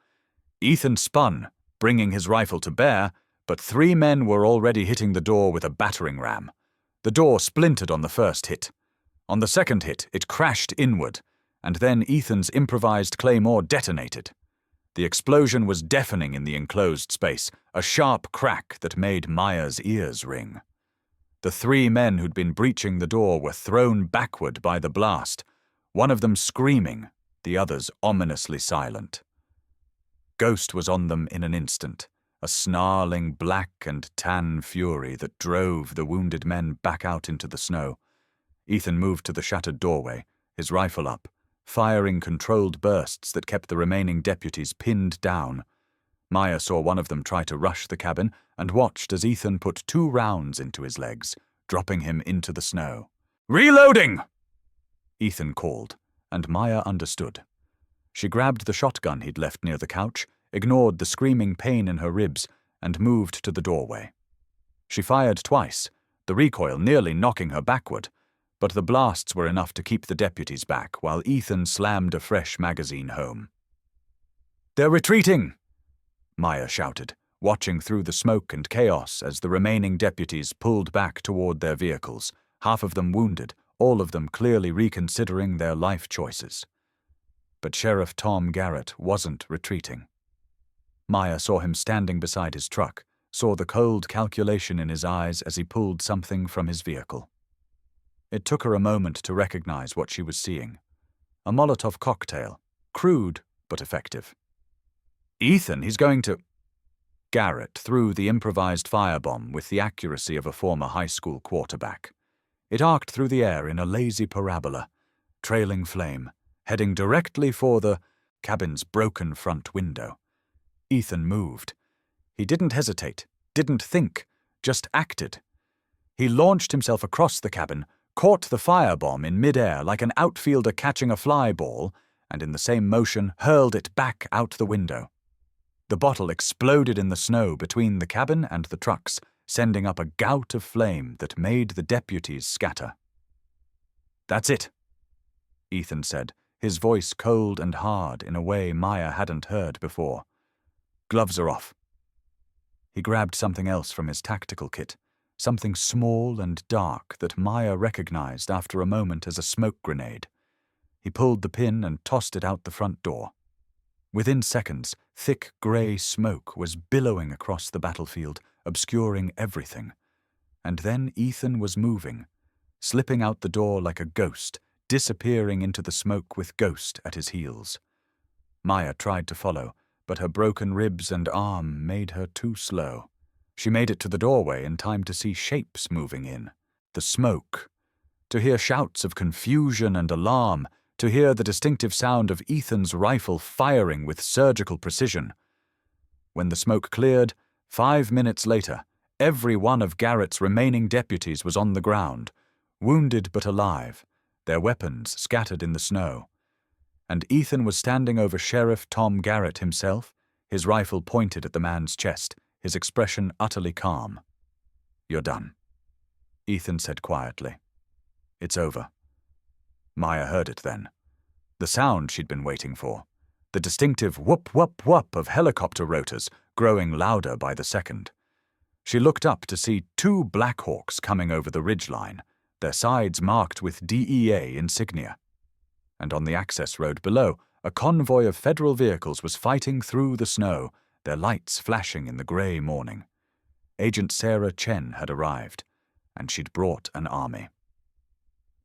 Ethan spun, bringing his rifle to bear, but 3 men were already hitting the door with a battering ram. The door splintered on the first hit. On the second hit, it crashed inward, and then Ethan's improvised claymore detonated. The explosion was deafening in the enclosed space, a sharp crack that made Maya's ears ring. The three men who'd been breaching the door were thrown backward by the blast, one of them screaming, the others ominously silent. Ghost was on them in an instant, a snarling black and tan fury that drove the wounded men back out into the snow. Ethan moved to the shattered doorway, his rifle up, firing controlled bursts that kept the remaining deputies pinned down. Maya saw one of them try to rush the cabin and watched as Ethan put 2 rounds into his legs, dropping him into the snow. "Reloading!" Ethan called, and Maya understood. She grabbed the shotgun he'd left near the couch, ignored the screaming pain in her ribs, and moved to the doorway. She fired twice, the recoil nearly knocking her backward, but the blasts were enough to keep the deputies back while Ethan slammed a fresh magazine home. "They're retreating!" Maya shouted, watching through the smoke and chaos as the remaining deputies pulled back toward their vehicles, half of them wounded, all of them clearly reconsidering their life choices. But Sheriff Tom Garrett wasn't retreating. Maya saw him standing beside his truck, saw the cold calculation in his eyes as he pulled something from his vehicle. It took her a moment to recognize what she was seeing. A Molotov cocktail, crude but effective. "Ethan, he's going to—" Garrett threw the improvised firebomb with the accuracy of a former high school quarterback. It arced through the air in a lazy parabola, trailing flame, heading directly for the cabin's broken front window. Ethan moved. He didn't hesitate, didn't think, just acted. He launched himself across the cabin, caught the firebomb in midair like an outfielder catching a fly ball, and in the same motion hurled it back out the window. The bottle exploded in the snow between the cabin and the trucks, sending up a gout of flame that made the deputies scatter. "That's it," Ethan said, his voice cold and hard in a way Maya hadn't heard before. "Gloves are off." He grabbed something else from his tactical kit, something small and dark that Maya recognized after a moment as a smoke grenade. He pulled the pin and tossed it out the front door. Within seconds, thick gray smoke was billowing across the battlefield, obscuring everything. And then Ethan was moving, slipping out the door like a ghost, disappearing into the smoke with Ghost at his heels. Maya tried to follow, but her broken ribs and arm made her too slow. She made it to the doorway in time to see shapes moving in, the smoke, to hear shouts of confusion and alarm, to hear the distinctive sound of Ethan's rifle firing with surgical precision. When the smoke cleared, 5 minutes later, every one of Garrett's remaining deputies was on the ground, wounded but alive, their weapons scattered in the snow. And Ethan was standing over Sheriff Tom Garrett himself, his rifle pointed at the man's chest, his expression utterly calm. "You're done," Ethan said quietly. "It's over." Maya heard it then. The sound she'd been waiting for. The distinctive whoop, whoop, whoop of helicopter rotors growing louder by the second. She looked up to see 2 Blackhawks coming over the ridgeline, their sides marked with DEA insignia. And on the access road below, a convoy of federal vehicles was fighting through the snow, their lights flashing in the gray morning. Agent Sarah Chen had arrived, and she'd brought an army.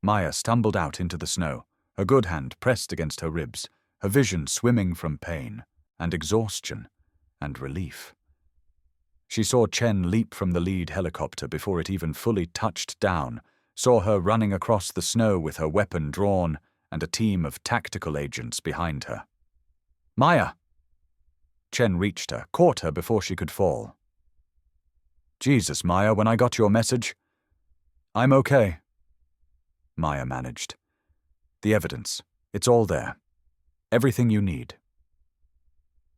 Maya stumbled out into the snow, her good hand pressed against her ribs, her vision swimming from pain and exhaustion and relief. She saw Chen leap from the lead helicopter before it even fully touched down, saw her running across the snow with her weapon drawn and a team of tactical agents behind her. "Maya!" Chen reached her, caught her before she could fall. "Jesus, Maya, when I got your message—" "I'm okay," Maya managed. "The evidence, it's all there. Everything you need."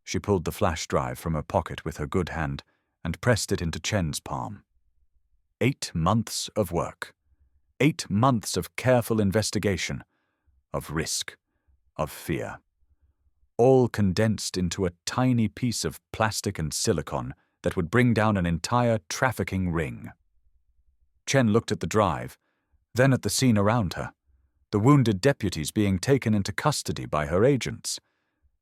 She pulled the flash drive from her pocket with her good hand and pressed it into Chen's palm. 8 months of work. 8 months of careful investigation, of risk, of fear. All condensed into a tiny piece of plastic and silicon that would bring down an entire trafficking ring. Chen looked at the drive, then at the scene around her. the wounded deputies being taken into custody by her agents.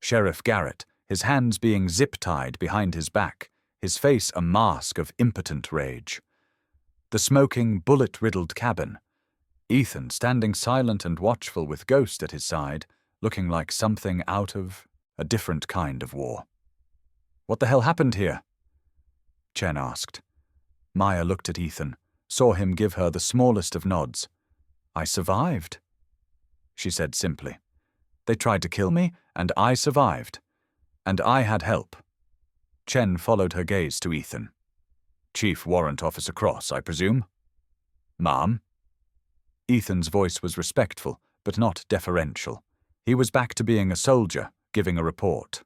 Sheriff Garrett, his hands being zip-tied behind his back, his face a mask of impotent rage. The smoking, bullet-riddled cabin. Ethan standing silent and watchful with Ghost at his side, looking like something out of a different kind of war. "What the hell happened here?" Chen asked. Maya looked at Ethan, saw him give her the smallest of nods. "I survived," she said simply. "They tried to kill me, and I survived. And I had help." Chen followed her gaze to Ethan. "Chief Warrant Officer Cross, I presume?" "Ma'am?" Ethan's voice was respectful, but not deferential. He was back to being a soldier, giving a report.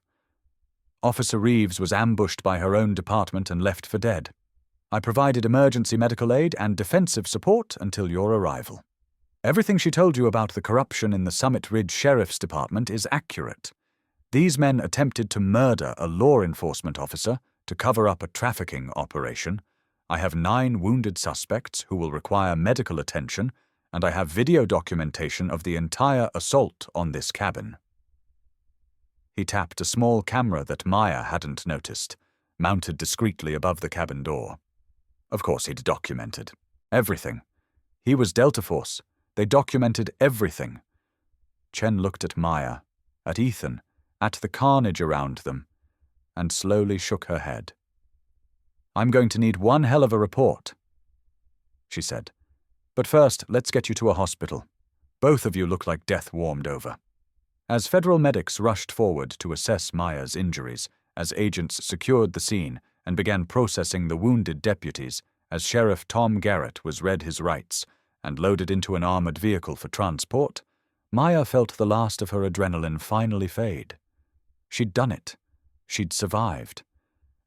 "Officer Reeves was ambushed by her own department and left for dead. I provided emergency medical aid and defensive support until your arrival. Everything she told you about the corruption in the Summit Ridge Sheriff's Department is accurate. These men attempted to murder a law enforcement officer to cover up a trafficking operation. I have 9 wounded suspects who will require medical attention, and I have video documentation of the entire assault on this cabin." He tapped a small camera that Maya hadn't noticed, mounted discreetly above the cabin door. Of course he'd documented everything. He was Delta Force. They documented everything. Chen looked at Maya, at Ethan, at the carnage around them, and slowly shook her head. "I'm going to need one hell of a report," she said. "But first, let's get you to a hospital. Both of you look like death warmed over." As federal medics rushed forward to assess Maya's injuries, as agents secured the scene and began processing the wounded deputies, as Sheriff Tom Garrett was read his rights and loaded into an armored vehicle for transport, Maya felt the last of her adrenaline finally fade. She'd done it. She'd survived.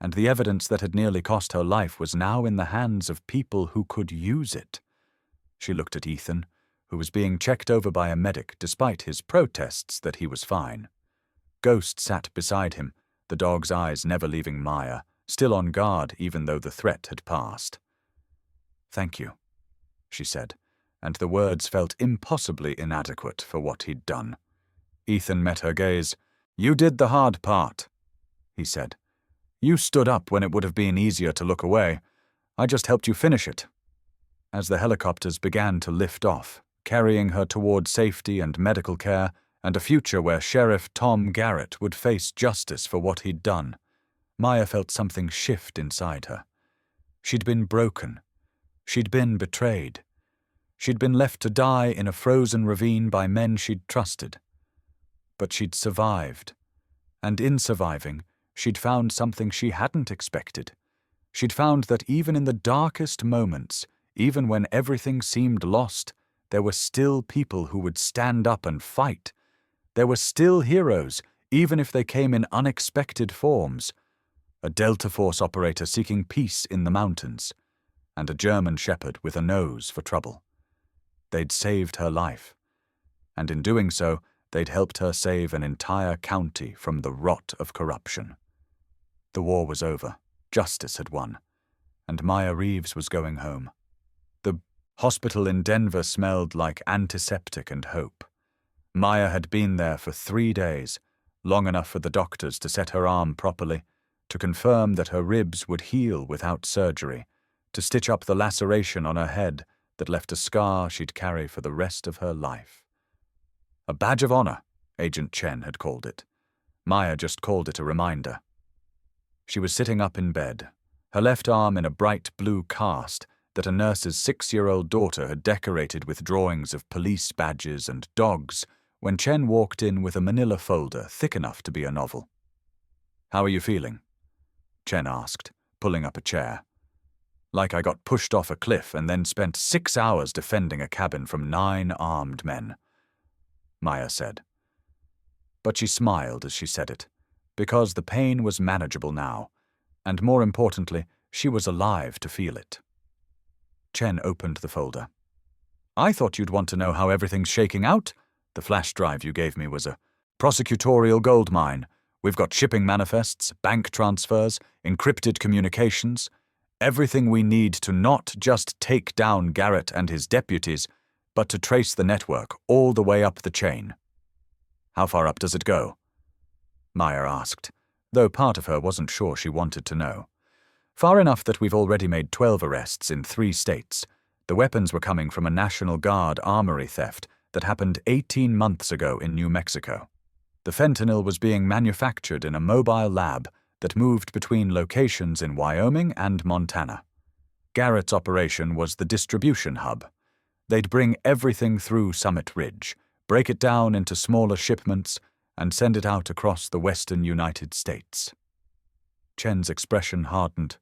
And the evidence that had nearly cost her life was now in the hands of people who could use it. She looked at Ethan, who was being checked over by a medic despite his protests that he was fine. Ghost sat beside him, the dog's eyes never leaving Maya, still on guard even though the threat had passed. "Thank you," she said, and the words felt impossibly inadequate for what he'd done. Ethan met her gaze. "You did the hard part," he said. "You stood up when it would have been easier to look away. I just helped you finish it." As the helicopters began to lift off, carrying her toward safety and medical care and a future where Sheriff Tom Garrett would face justice for what he'd done, Maya felt something shift inside her. She'd been broken. She'd been betrayed. She'd been left to die in a frozen ravine by men she'd trusted. But she'd survived. And in surviving, she'd found something she hadn't expected. She'd found that even in the darkest moments, even when everything seemed lost, there were still people who would stand up and fight. There were still heroes, even if they came in unexpected forms. A Delta Force operator seeking peace in the mountains, and a German shepherd with a nose for trouble. They'd saved her life, and in doing so, they'd helped her save an entire county from the rot of corruption. The war was over, justice had won, and Maya Reeves was going home. The hospital in Denver smelled like antiseptic and hope. Maya had been there for 3 days, long enough for the doctors to set her arm properly, to confirm that her ribs would heal without surgery, to stitch up the laceration on her head that left a scar she'd carry for the rest of her life. A badge of honor, Agent Chen had called it. Maya just called it a reminder. She was sitting up in bed, her left arm in a bright blue cast that a nurse's 6-year-old daughter had decorated with drawings of police badges and dogs, when Chen walked in with a manila folder thick enough to be a novel. "How are you feeling?" Chen asked, pulling up a chair. "Like I got pushed off a cliff and then spent 6 hours defending a cabin from 9 armed men," Maya said. But she smiled as she said it, because the pain was manageable now, and more importantly, she was alive to feel it. Chen opened the folder. "I thought you'd want to know how everything's shaking out. The flash drive you gave me was a prosecutorial goldmine. We've got shipping manifests, bank transfers, encrypted communications, everything we need to not just take down Garrett and his deputies, but to trace the network all the way up the chain. How far up does it go? Maya asked, though part of her wasn't sure she wanted to know. Far enough that we've already made 12 arrests in 3 states. The weapons were coming from a National Guard armory theft that happened 18 months ago in New Mexico. The fentanyl was being manufactured in a mobile lab that moved between locations in Wyoming and Montana. Garrett's operation was the distribution hub. They'd bring everything through Summit Ridge, break it down into smaller shipments, and send it out across the western United States. Chen's expression hardened.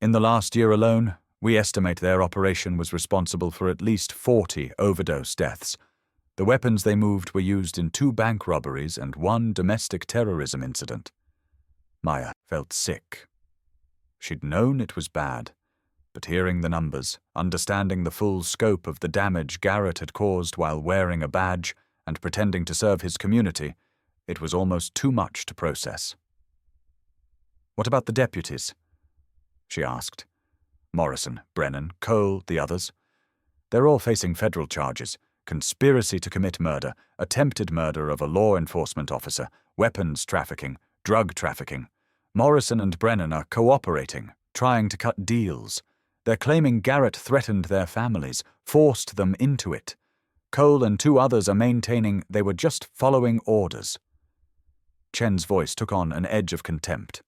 In the last year alone, we estimate their operation was responsible for at least 40 overdose deaths. The weapons they moved were used in 2 bank robberies and 1 domestic terrorism incident. Maya felt sick. She'd known it was bad, but hearing the numbers, understanding the full scope of the damage Garrett had caused while wearing a badge and pretending to serve his community, it was almost too much to process. "What about the deputies?" she asked. Morrison, Brennan, Cole, the others. They're all facing federal charges: conspiracy to commit murder, attempted murder of a law enforcement officer, weapons trafficking, drug trafficking. Morrison and Brennan are cooperating, trying to cut deals. They're claiming Garrett threatened their families, forced them into it. Cole and 2 others are maintaining they were just following orders. Chen's voice took on an edge of contempt.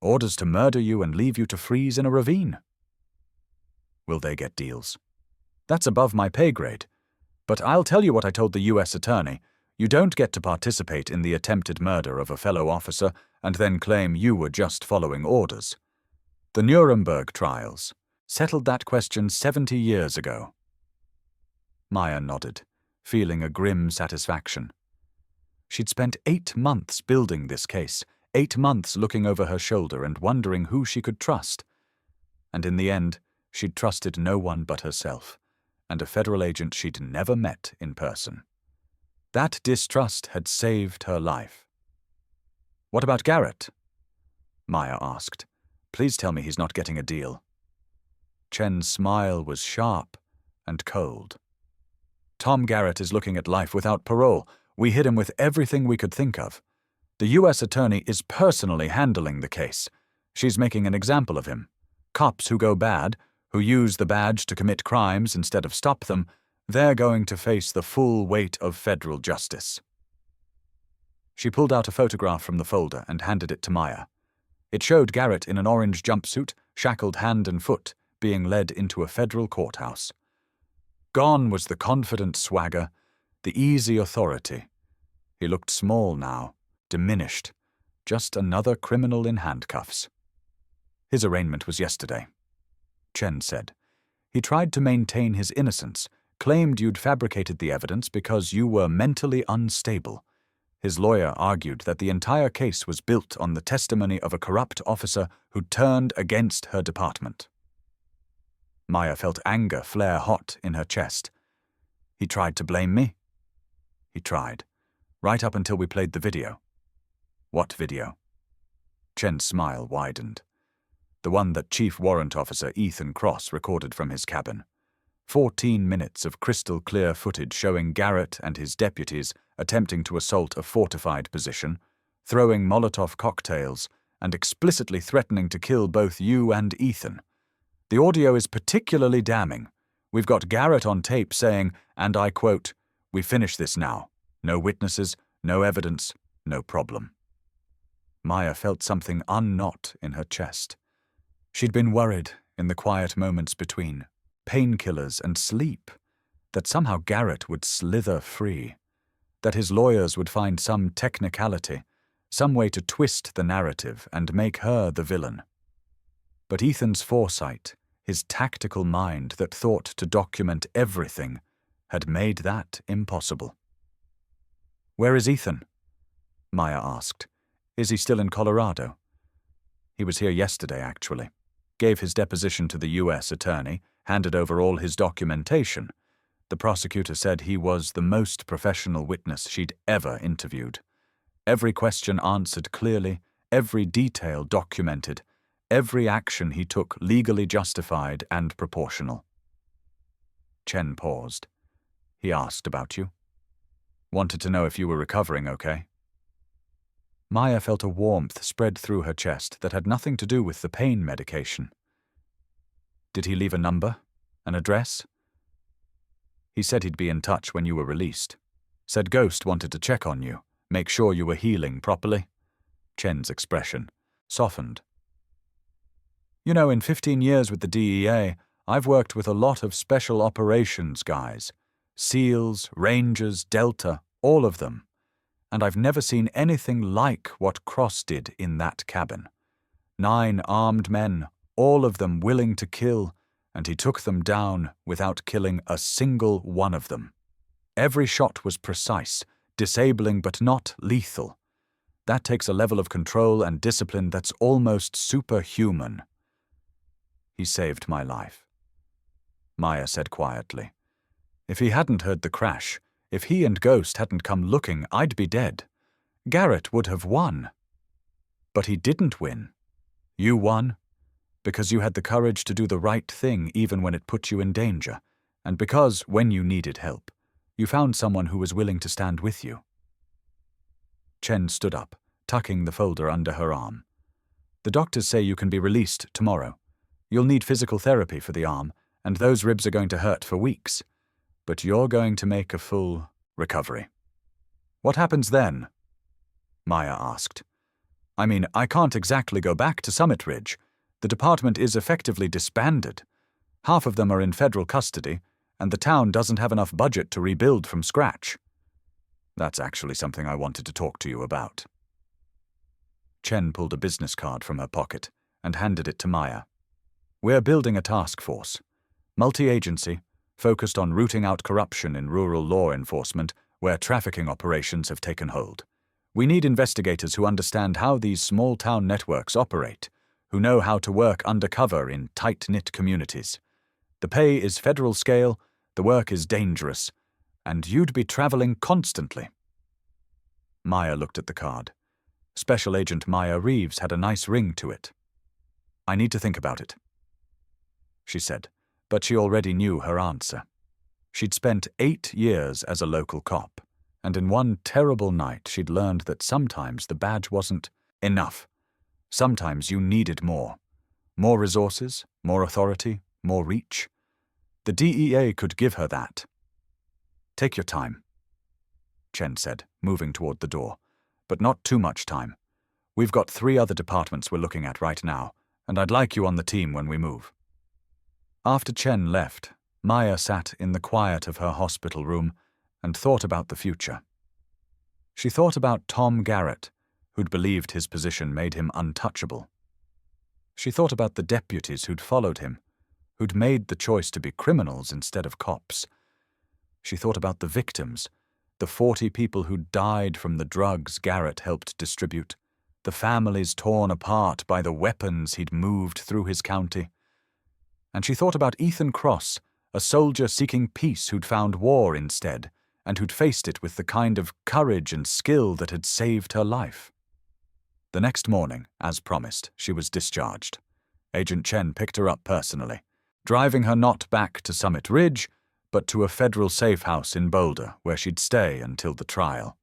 "Orders to murder you and leave you to freeze in a ravine." "Will they get deals?" "That's above my pay grade. But I'll tell you what I told the U.S. Attorney. You don't get to participate in the attempted murder of a fellow officer and then claim you were just following orders. The Nuremberg trials settled that question 70 years ago." Maya nodded, feeling a grim satisfaction. She'd spent 8 months building this case, 8 months looking over her shoulder and wondering who she could trust. And in the end, she'd trusted no one but herself, and a federal agent she'd never met in person. That distrust had saved her life. "What about Garrett?" Maya asked. "Please tell me he's not getting a deal." Chen's smile was sharp and cold. "Tom Garrett is looking at life without parole. We hit him with everything we could think of. The U.S. Attorney is personally handling the case. She's making an example of him. Cops who go bad, who use the badge to commit crimes instead of stop them, they're going to face the full weight of federal justice." She pulled out a photograph from the folder and handed it to Maya. It showed Garrett in an orange jumpsuit, shackled hand and foot, being led into a federal courthouse. Gone was the confident swagger, the easy authority. He looked small now, diminished, just another criminal in handcuffs. "His arraignment was yesterday," Chen said. "He tried to maintain his innocence, claimed you'd fabricated the evidence because you were mentally unstable. His lawyer argued that the entire case was built on the testimony of a corrupt officer who turned against her department." Maya felt anger flare hot in her chest. "He tried to blame me?" "He tried, right up until we played the video." "What video?" Chen's smile widened. "The one that Chief Warrant Officer Ethan Cross recorded from his cabin. 14 minutes of crystal-clear footage showing Garrett and his deputies attempting to assault a fortified position, throwing Molotov cocktails, and explicitly threatening to kill both you and Ethan. The audio is particularly damning. We've got Garrett on tape saying, and I quote, 'We finish this now. No witnesses, no evidence, no problem.'" Maya felt something unknot in her chest. She'd been worried in the quiet moments between painkillers and sleep, that somehow Garrett would slither free, that his lawyers would find some technicality, some way to twist the narrative and make her the villain. But Ethan's foresight, his tactical mind that thought to document everything, had made that impossible. "Where is Ethan?" Maya asked. "Is he still in Colorado?" "He was here yesterday, actually. Gave his deposition to the U.S. Attorney, handed over all his documentation. The prosecutor said he was the most professional witness she'd ever interviewed. Every question answered clearly, every detail documented, every action he took legally justified and proportional." Chen paused. He asked about you. Wanted to know if you were recovering okay. Maya felt a warmth spread through her chest that had nothing to do with the pain medication. Did he leave a number? An address? He said he'd be in touch when you were released. Said Ghost wanted to check on you, make sure you were healing properly. Chen's expression softened. You know, in 15 years with the DEA, I've worked with a lot of special operations guys. SEALs, Rangers, Delta, all of them. And I've never seen anything like what Cross did in that cabin. 9 armed men, all of them willing to kill, and he took them down without killing a single one of them. Every shot was precise, disabling but not lethal. That takes a level of control and discipline that's almost superhuman. He saved my life, Maya said quietly. If he hadn't heard the crash, if he and Ghost hadn't come looking, I'd be dead. Garrett would have won. But he didn't win. You won, because you had the courage to do the right thing even when it put you in danger, and because, when you needed help, you found someone who was willing to stand with you. Chen stood up, tucking the folder under her arm. The doctors say you can be released tomorrow. You'll need physical therapy for the arm, and those ribs are going to hurt for weeks. But you're going to make a full recovery. What happens then? Maya asked. I mean, I can't exactly go back to Summit Ridge. The department is effectively disbanded. Half of them are in federal custody, and the town doesn't have enough budget to rebuild from scratch. That's actually something I wanted to talk to you about. Chen pulled a business card from her pocket and handed it to Maya. We're building a task force, multi-agency, focused on rooting out corruption in rural law enforcement where trafficking operations have taken hold. We need investigators who understand how these small-town networks operate, who know how to work undercover in tight-knit communities. The pay is federal scale, the work is dangerous, and you'd be traveling constantly. Maya looked at the card. Special Agent Maya Reeves had a nice ring to it. I need to think about it, she said, but she already knew her answer. She'd spent 8 years as a local cop, and in one terrible night she'd learned that sometimes the badge wasn't enough. Sometimes you needed more. More resources, more authority, more reach. The DEA could give her that. Take your time, Chen said, moving toward the door. But not too much time. We've got 3 other departments we're looking at right now, and I'd like you on the team when we move. After Chen left, Maya sat in the quiet of her hospital room and thought about the future. She thought about Tom Garrett, who'd believed his position made him untouchable. She thought about the deputies who'd followed him, who'd made the choice to be criminals instead of cops. She thought about the victims, the 40 people who'd died from the drugs Garrett helped distribute, the families torn apart by the weapons he'd moved through his county. And she thought about Ethan Cross, a soldier seeking peace who'd found war instead, and who'd faced it with the kind of courage and skill that had saved her life. The next morning, as promised, she was discharged. Agent Chen picked her up personally, driving her not back to Summit Ridge, but to a federal safe house in Boulder, where she'd stay until the trial.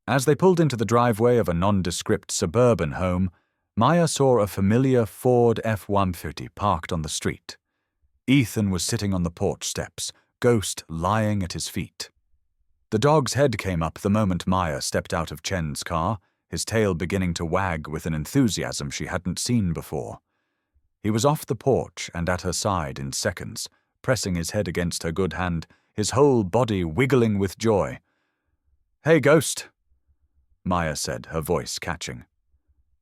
As they pulled into the driveway of a nondescript suburban home, Maya saw a familiar Ford F-150 parked on the street. Ethan was sitting on the porch steps, Ghost lying at his feet. The dog's head came up the moment Maya stepped out of Chen's car, his tail beginning to wag with an enthusiasm she hadn't seen before. He was off the porch and at her side in seconds, pressing his head against her good hand, his whole body wiggling with joy. "Hey, Ghost," Maya said, her voice catching.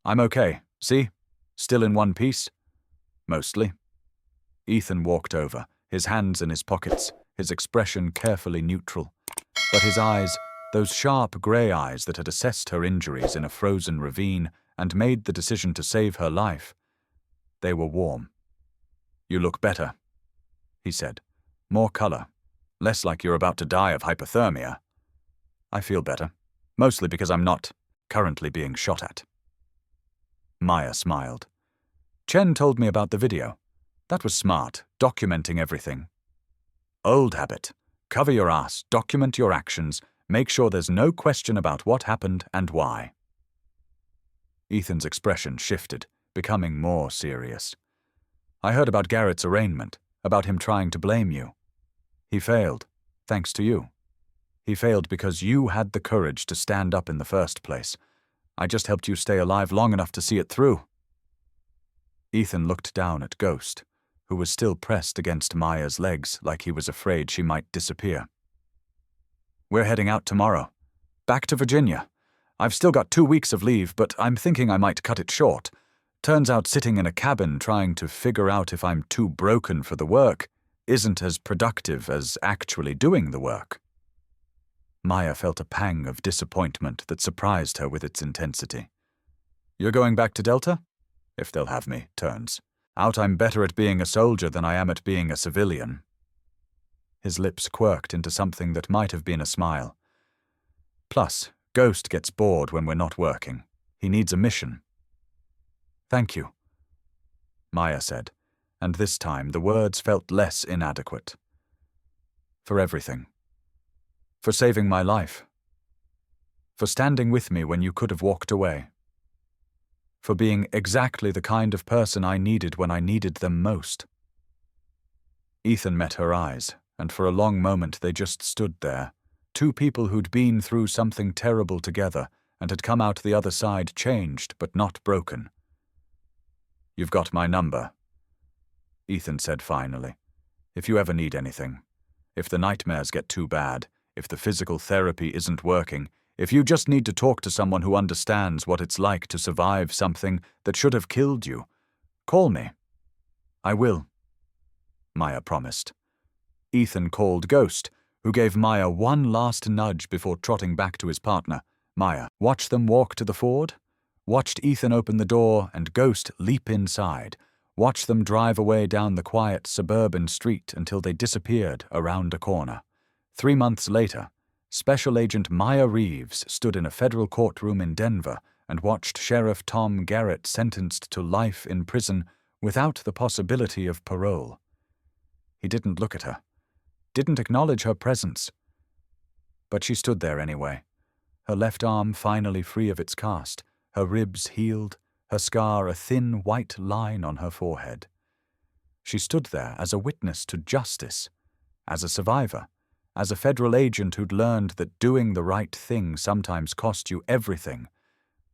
"I'm okay, see? Still in one piece?" "Mostly." Ethan walked over, his hands in his pockets, his expression carefully neutral. But his eyes, those sharp grey eyes that had assessed her injuries in a frozen ravine and made the decision to save her life, they were warm. "You look better," he said. "More color. Less like you're about to die of hypothermia." "I feel better. Mostly because I'm not currently being shot at." Maya smiled. "Chen told me about the video. That was smart, documenting everything." Old habit. Cover your ass, document your actions, make sure there's no question about what happened and why. Ethan's expression shifted, becoming more serious. I heard about Garrett's arraignment, about him trying to blame you. He failed, thanks to you. He failed because you had the courage to stand up in the first place. I just helped you stay alive long enough to see it through. Ethan looked down at Ghost, who was still pressed against Maya's legs like he was afraid she might disappear. We're heading out tomorrow. Back to Virginia. I've still got 2 weeks of leave, but I'm thinking I might cut it short. Turns out sitting in a cabin trying to figure out if I'm too broken for the work isn't as productive as actually doing the work. Maya felt a pang of disappointment that surprised her with its intensity. You're going back to Delta? If they'll have me, turns. Out I'm better at being a soldier than I am at being a civilian. His lips quirked into something that might have been a smile. Plus, Ghost gets bored when we're not working. He needs a mission. Thank you, Maya said, and this time the words felt less inadequate. For everything. For saving my life. For standing with me when you could have walked away. For being exactly the kind of person I needed when I needed them most. Ethan met her eyes, and for a long moment they just stood there, two people who'd been through something terrible together and had come out the other side changed but not broken. You've got my number, Ethan said finally. If you ever need anything, if the nightmares get too bad, if the physical therapy isn't working, if you just need to talk to someone who understands what it's like to survive something that should have killed you, call me. I will, Maya promised. Ethan called Ghost, who gave Maya one last nudge before trotting back to his partner. Maya watched them walk to the ford, watched Ethan open the door and Ghost leap inside, watched them drive away down the quiet suburban street until they disappeared around a corner. 3 months later, Special Agent Maya Reeves stood in a federal courtroom in Denver and watched Sheriff Tom Garrett sentenced to life in prison without the possibility of parole. He didn't look at her, didn't acknowledge her presence. But she stood there anyway, her left arm finally free of its cast, her ribs healed, her scar a thin white line on her forehead. She stood there as a witness to justice, as a survivor, as a federal agent who'd learned that doing the right thing sometimes cost you everything,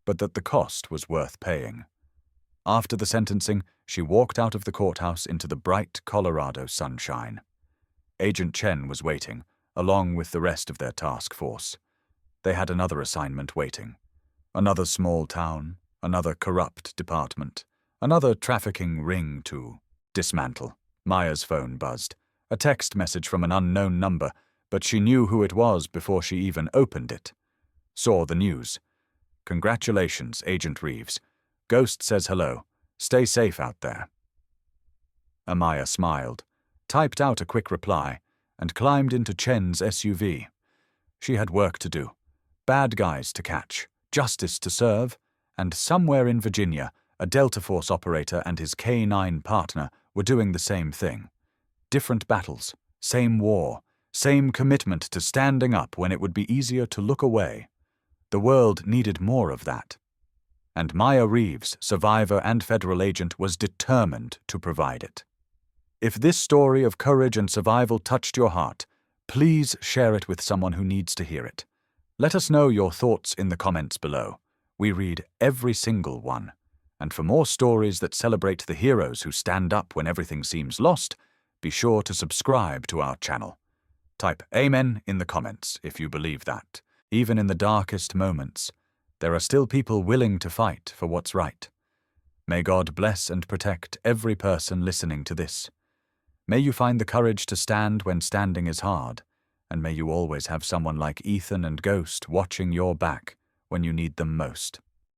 but that the cost was worth paying. After the sentencing, she walked out of the courthouse into the bright Colorado sunshine. Agent Chen was waiting, along with the rest of their task force. They had another assignment waiting. Another small town, another corrupt department, another trafficking ring to dismantle. Maya's phone buzzed. A text message from an unknown number, but she knew who it was before she even opened it. Saw the news. Congratulations, Agent Reeves. Ghost says hello. Stay safe out there. Maya smiled, typed out a quick reply, and climbed into Chen's SUV. She had work to do. Bad guys to catch, justice to serve, and somewhere in Virginia, a Delta Force operator and his K-9 partner were doing the same thing. Different battles, same war, same commitment to standing up when it would be easier to look away. The world needed more of that. And Maya Reeves, survivor and federal agent, was determined to provide it. If this story of courage and survival touched your heart, please share it with someone who needs to hear it. Let us know your thoughts in the comments below. We read every single one. And for more stories that celebrate the heroes who stand up when everything seems lost, be sure to subscribe to our channel. Type Amen in the comments if you believe that, even in the darkest moments, there are still people willing to fight for what's right. May God bless and protect every person listening to this. May you find the courage to stand when standing is hard, and may you always have someone like Ethan and Ghost watching your back when you need them most.